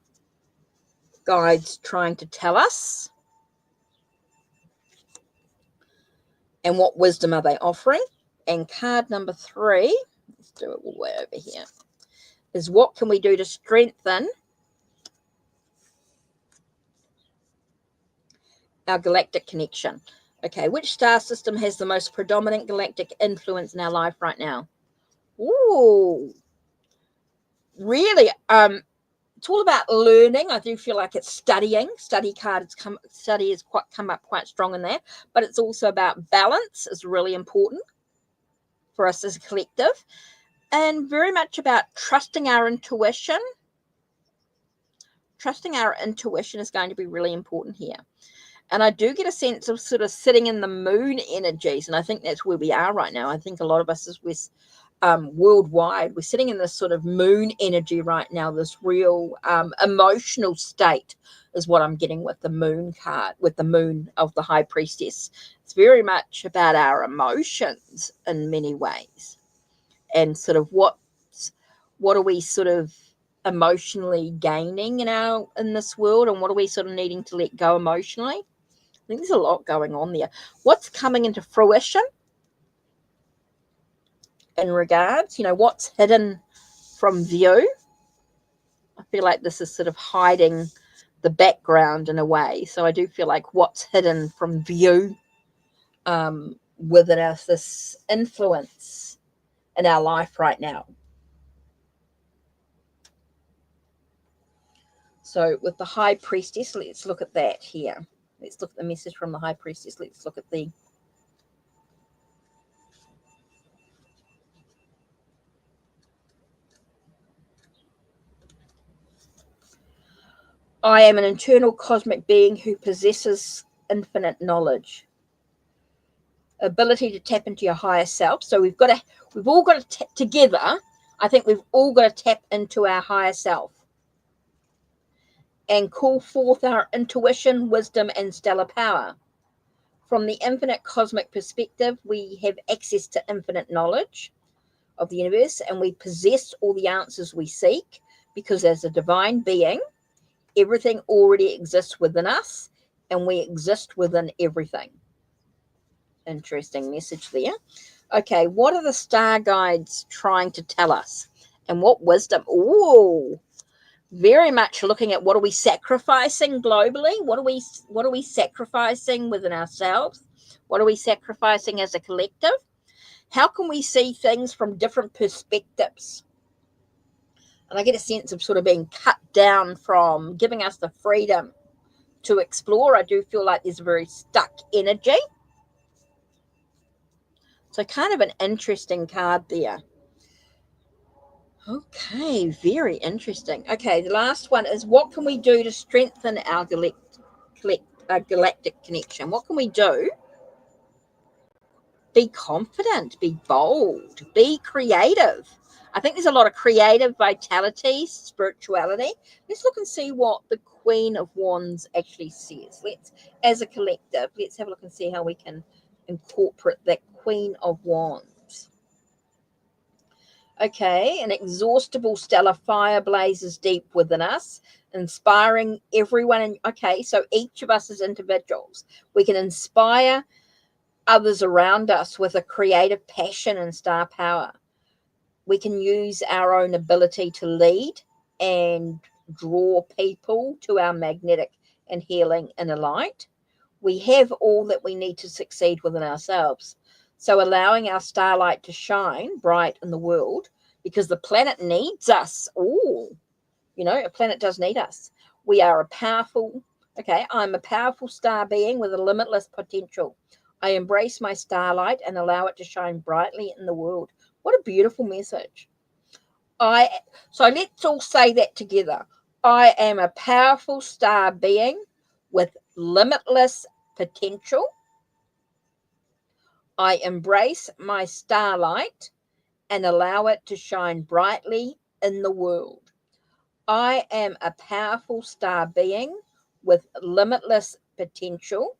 guides trying to tell us? And what wisdom are they offering? And card number 3, let's do it all the way over here, is, what can we do to strengthen our galactic connection? Okay, which star system has the most predominant galactic influence in our life right now? Ooh, really? It's all about learning. I do feel like it's studying. Study has come up quite strong in there, but it's also about balance. Is really important for us as a collective, and very much about trusting our intuition. Trusting our intuition is going to be really important here. And I do get a sense of sort of sitting in the moon energies, and I think that's where we are right now. I think a lot of us, as we're worldwide, we're sitting in this sort of moon energy right now, this real emotional state is what I'm getting with the moon card, with the moon of the High Priestess. It's very much about our emotions in many ways, and sort of what are we sort of emotionally gaining in this world, and what are we sort of needing to let go emotionally. I think there's a lot going on there. What's coming into fruition in regards, what's hidden from view? I feel like this is sort of hiding the background in a way. So I do feel like what's hidden from view within us, this influence in our life right now. So with the High Priestess, let's look at that here. Let's look at the message from the High Priestess. Let's look at the I am an internal cosmic being who possesses infinite knowledge. Ability to tap into your higher self. So we've all got to tap together. I think we've all got to tap into our higher self and call forth our intuition, wisdom, and stellar power. From the infinite cosmic perspective, we have access to infinite knowledge of the universe, and we possess all the answers we seek, because as a divine being, everything already exists within us, and we exist within everything. Interesting message there. Okay, what are the star guides trying to tell us? And what wisdom? Oh, very much looking at what are we sacrificing globally? What are we sacrificing within ourselves? What are we sacrificing as a collective? How can we see things from different perspectives? And I get a sense of sort of being cut down from giving us the freedom to explore. I do feel like there's a very stuck energy. So kind of an interesting card there. Okay, very interesting. Okay, the last one is, what can we do to strengthen our galactic connection? What can we do? Be confident, be bold, be creative. I think there's a lot of creative vitality, spirituality. Let's look and see what the Queen of Wands actually says. As a collective, let's have a look and see how we can incorporate that Queen of Wands. Okay, an exhaustible stellar fire blazes deep within us, inspiring everyone. Okay, so each of us as individuals, we can inspire others around us with a creative passion and star power. We can use our own ability to lead and draw people to our magnetic and healing inner light. We have all that we need to succeed within ourselves. So allowing our starlight to shine bright in the world, because the planet needs us. A planet does need us. We are a powerful, I'm a powerful star being with a limitless potential. I embrace my starlight and allow it to shine brightly in the world. What a beautiful message. So let's all say that together. I am a powerful star being with limitless potential. I embrace my starlight and allow it to shine brightly in the world. I am a powerful star being with limitless potential.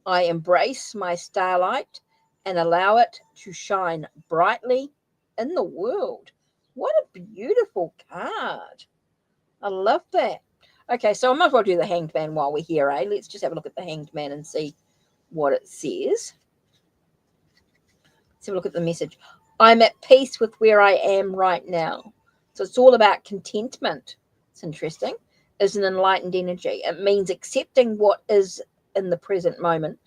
I embrace my starlight and allow it to shine brightly in the world. What a beautiful card. I love that. Okay, so I might as well do the Hanged Man while we're here, eh? Let's just have a look at the Hanged Man and see what it says. Let's have a look at the message. I'm at peace with where I am right now. So it's all about contentment. It's interesting. It's an enlightened energy. It means accepting what is in the present moment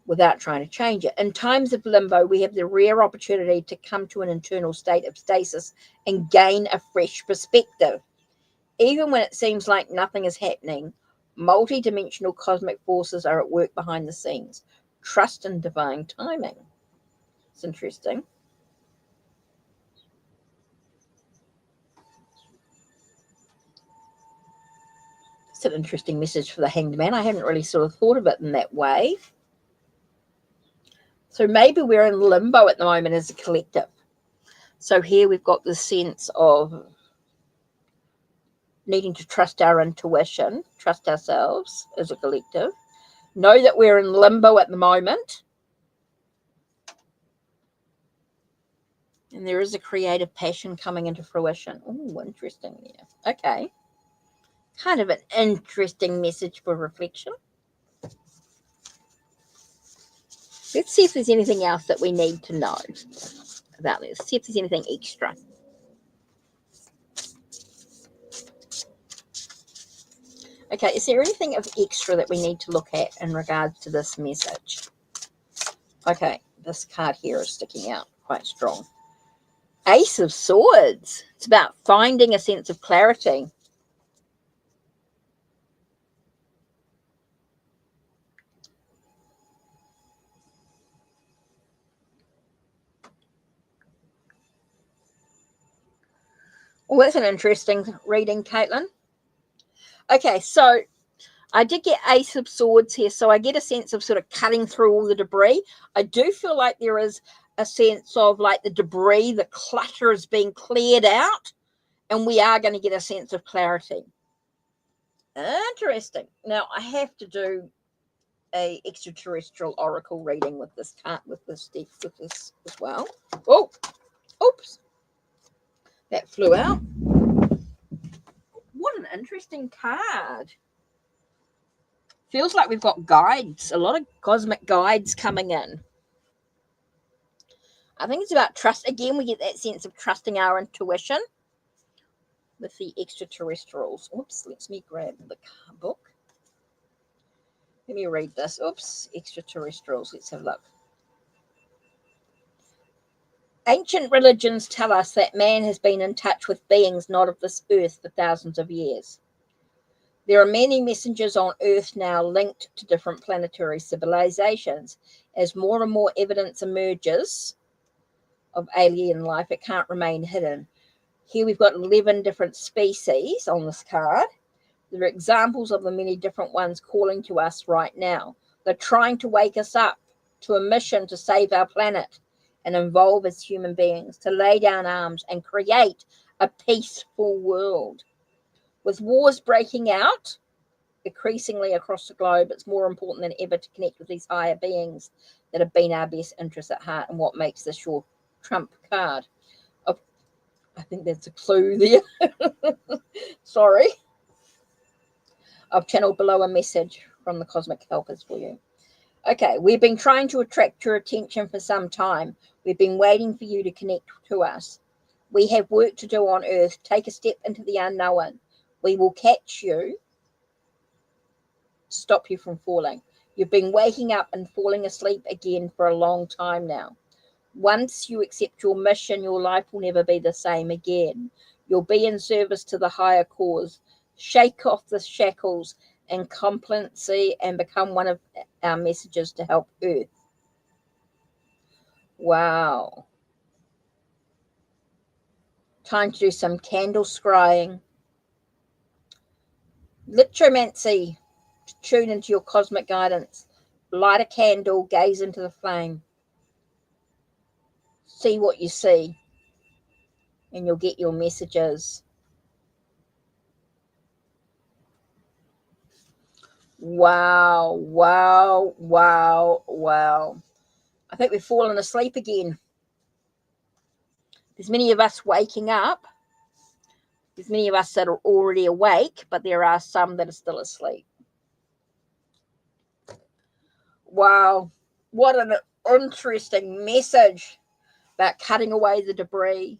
without trying to change it. In times of limbo, we have the rare opportunity to come to an internal state of stasis and gain a fresh perspective. Even when it seems like nothing is happening, multi-dimensional cosmic forces are at work behind the scenes. Trust in divine timing. It's interesting. It's an interesting message for the Hanged Man. I hadn't really sort of thought of it in that way. So maybe we're in limbo at the moment as a collective. So here we've got this sense of needing to trust our intuition, trust ourselves as a collective, know that we're in limbo at the moment. And there is a creative passion coming into fruition. Oh, interesting. Yeah. Okay. Kind of an interesting message for reflection. Let's see if there's anything else that we need to know about this. See if there's anything extra. Okay, is there anything of extra that we need to look at in regards to this message? Okay, this card here is sticking out quite strong. Ace of Swords. It's about finding a sense of clarity. Well, that's an interesting reading, Caitlin. Okay, so I did get Ace of Swords here, so I get a sense of sort of cutting through all the debris. I do feel like there is a sense of like the debris, the clutter is being cleared out, and we are going to get a sense of clarity. Interesting. Now, I have to do a extraterrestrial oracle reading with this card, with this deck, with this as well. Oh, oops. That flew out. What an interesting card. Feels like we've got guides, a lot of cosmic guides coming in. I think it's about trust. Again, we get that sense of trusting our intuition with the extraterrestrials. Oops, let me grab the book. Let me read this. Oops, extraterrestrials. Let's have a look. Ancient religions tell us that man has been in touch with beings not of this earth for thousands of years. There are many messengers on Earth now linked to different planetary civilizations. As more and more evidence emerges of alien life, it can't remain hidden. Here we've got 11 different species on this card. There are examples of the many different ones calling to us right now. They're trying to wake us up to a mission to save our planet and evolve as human beings, to lay down arms and create a peaceful world. With wars breaking out increasingly across the globe, it's more important than ever to connect with these higher beings that have been our best interests at heart, and what makes this your trump card. I think that's a clue there. Sorry. I've channeled below a message from the cosmic helpers for you. Okay, we've been trying to attract your attention for some time. We've been waiting for you to connect to us. We have work to do on Earth. Take a step into the unknown. We will catch you, stop you from falling. You've been waking up and falling asleep again for a long time now. Once you accept your mission, your life will never be the same again. You'll be in service to the higher cause. Shake off the shackles and complacency and become one of our messengers to help Earth. Wow. Time to do some candle scrying. Litromancy. Tune into your cosmic guidance. Light a candle, gaze into the flame. See what you see, and you'll get your messages. Wow, wow, wow, wow. I think we've fallen asleep again. There's many of us waking up. There's many of us that are already awake, but there are some that are still asleep. Wow, what an interesting message about cutting away the debris.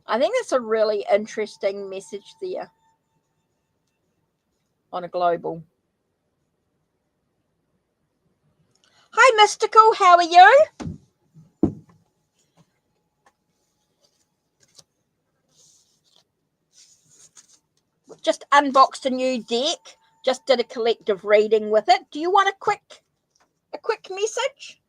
I think that's a really interesting message there on a global. Hi, Mystical. How are you? Just unboxed a new deck. Just did a collective reading with it. Do you want a quick message?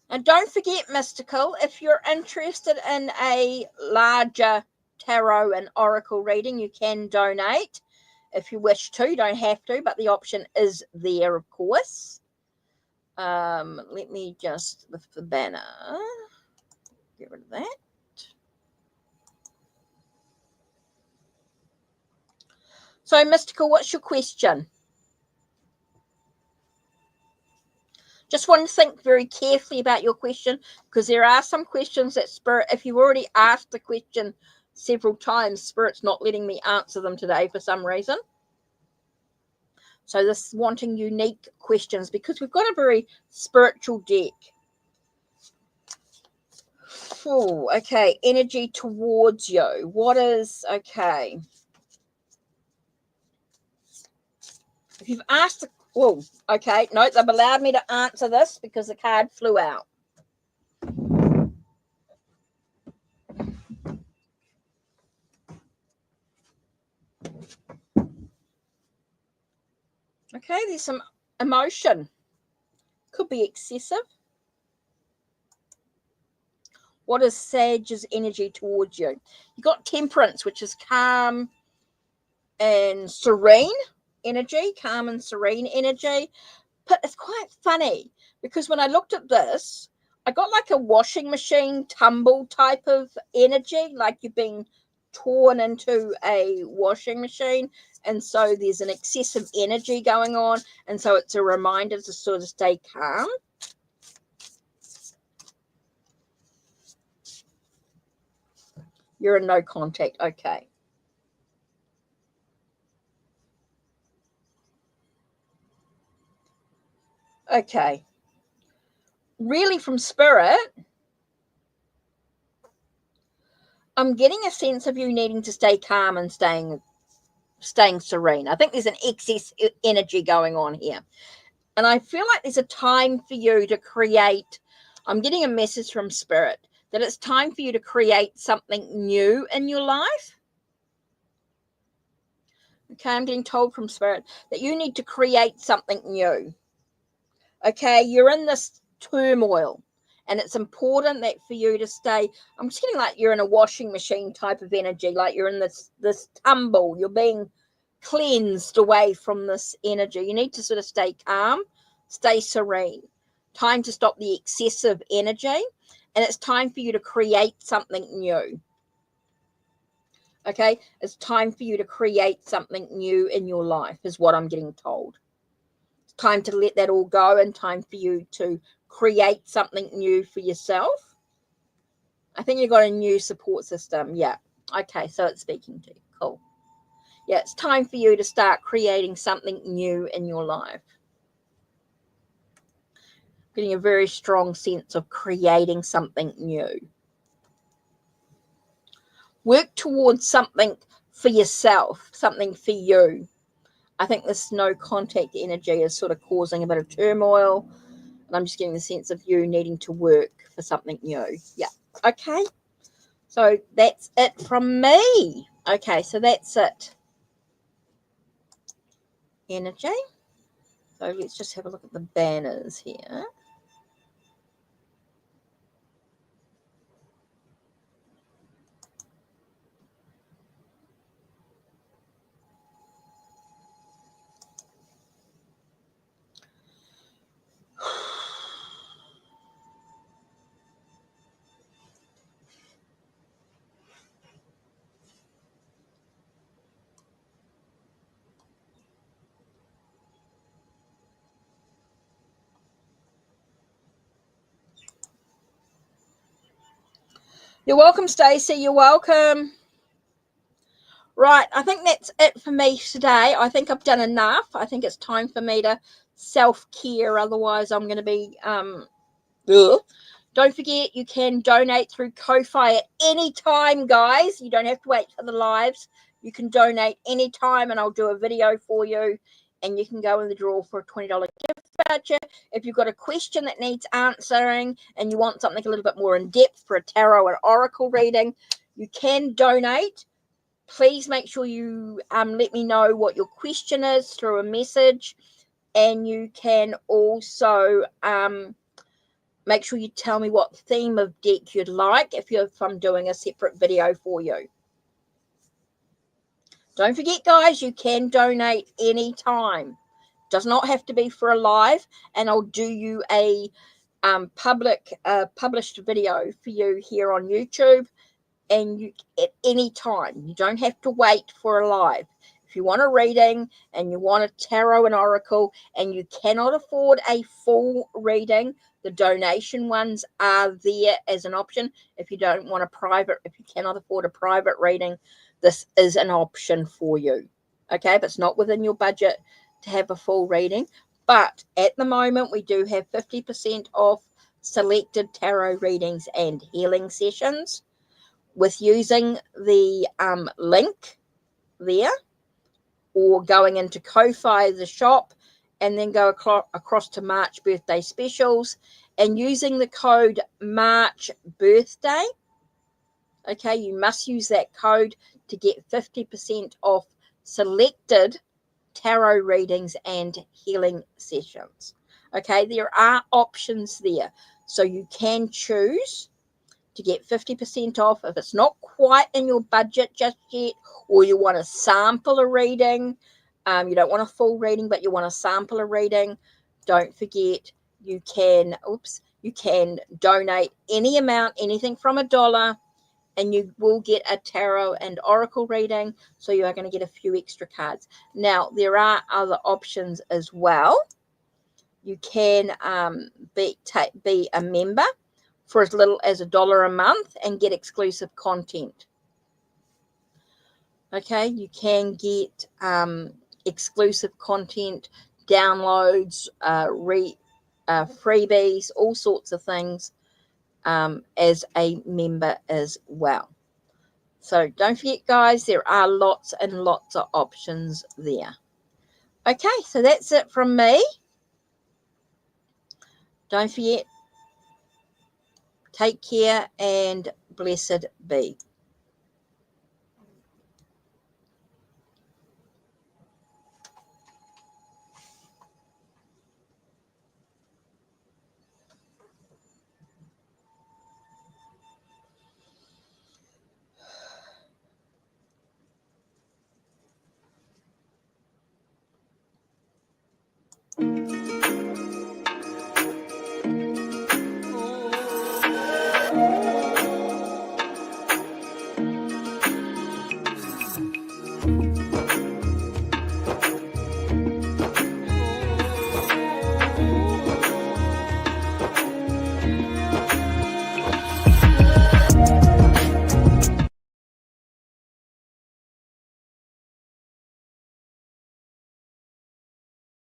And don't forget, Mystical, if you're interested in a larger tarot and oracle reading, you can donate if you wish to. You don't have to, but the option is there, of course. Let me just lift the banner. Get rid of that. So, Mystical, what's your question? Just want to think very carefully about your question, because there are some questions that Spirit, if you've already asked the question several times, Spirit's not letting me answer them today for some reason. So this is wanting unique questions, because we've got a very spiritual deck. Oh, okay, energy towards you. What is, okay. If you've asked, oh, okay, no, they've allowed me to answer this because the card flew out. Okay, there's some emotion. Could be excessive. What is Sage's energy towards you? You got Temperance, which is calm and serene energy, calm and serene energy. But it's quite funny because when I looked at this, I got like a washing machine tumble type of energy, like you're being torn into a washing machine. And so there's an excessive energy going on. And so it's a reminder to sort of stay calm. You're in no contact. Okay. Okay. Really, from Spirit, I'm getting a sense of you needing to stay calm and staying serene. I think there's an excess energy going on here. And I feel like there's a time for you to create. I'm getting a message from Spirit that it's time for you to create something new in your life. Okay, I'm getting told from Spirit that you need to create something new. Okay, you're in this turmoil. And it's important that for you to stay, I'm just getting like you're in a washing machine type of energy, like you're in this tumble, you're being cleansed away from this energy. You need to sort of stay calm, stay serene. Time to stop the excessive energy, and it's time for you to create something new. Okay, it's time for you to create something new in your life, is what I'm getting told. It's time to let that all go and time for you to create something new for yourself. I think you've got a new support system. Yeah. Okay, so it's speaking to you. Cool. Yeah, it's time for you to start creating something new in your life. Getting a very strong sense of creating something new. Work towards something for yourself, something for you. I think this no contact energy is sort of causing a bit of turmoil. And I'm just getting the sense of you needing to work for something new. Yeah. Okay. So that's it from me. Okay, so that's it. Energy. So let's just have a look at the banners here. You're welcome, Stacey. You're welcome. Right, I think that's it for me today. I think I've done enough. I think it's time for me to self-care. Otherwise, I'm going to be... Don't forget, you can donate through Ko-Fi at any time, guys. You don't have to wait for the lives. You can donate anytime, and I'll do a video for you and you can go in the draw for a $20 gift voucher. If you've got a question that needs answering and you want something a little bit more in depth for a tarot and oracle reading, you can donate. Please make sure you let me know what your question is through a message, and you can also make sure you tell me what theme of deck you'd like if I'm doing a separate video for you. Don't forget, guys, you can donate anytime. Does not have to be for a live, and I'll do you a published video for you here on YouTube, and you at any time. You don't have to wait for a live. If you want a reading and you want a tarot and oracle and you cannot afford a full reading, the donation ones are there as an option. If you don't want a private, if you cannot afford a private reading, this is an option for you. Okay, if it's not within your budget to have a full reading. But at the moment, we do have 50% off selected tarot readings and healing sessions with using the link there, or going into Ko-Fi, the shop, and then go across to March birthday specials and using the code March birthday. Okay, you must use that code to get 50% off selected tarot readings and healing sessions. Okay, there are options there, so you can choose to get 50% off if it's not quite in your budget just yet, or you want to sample a reading. You don't want a full reading, but you want to sample a reading. Don't forget, you can donate any amount, anything from $1, and you will get a tarot and oracle reading. So you are going to get a few extra cards. Now, there are other options as well. You can be a member for as little as $1 a month and get exclusive content. Okay, you can get exclusive content, downloads, freebies, all sorts of things as a member as well. So don't forget, guys, there are lots and lots of options there. Okay, so that's it from me. Don't forget, take care and blessed be.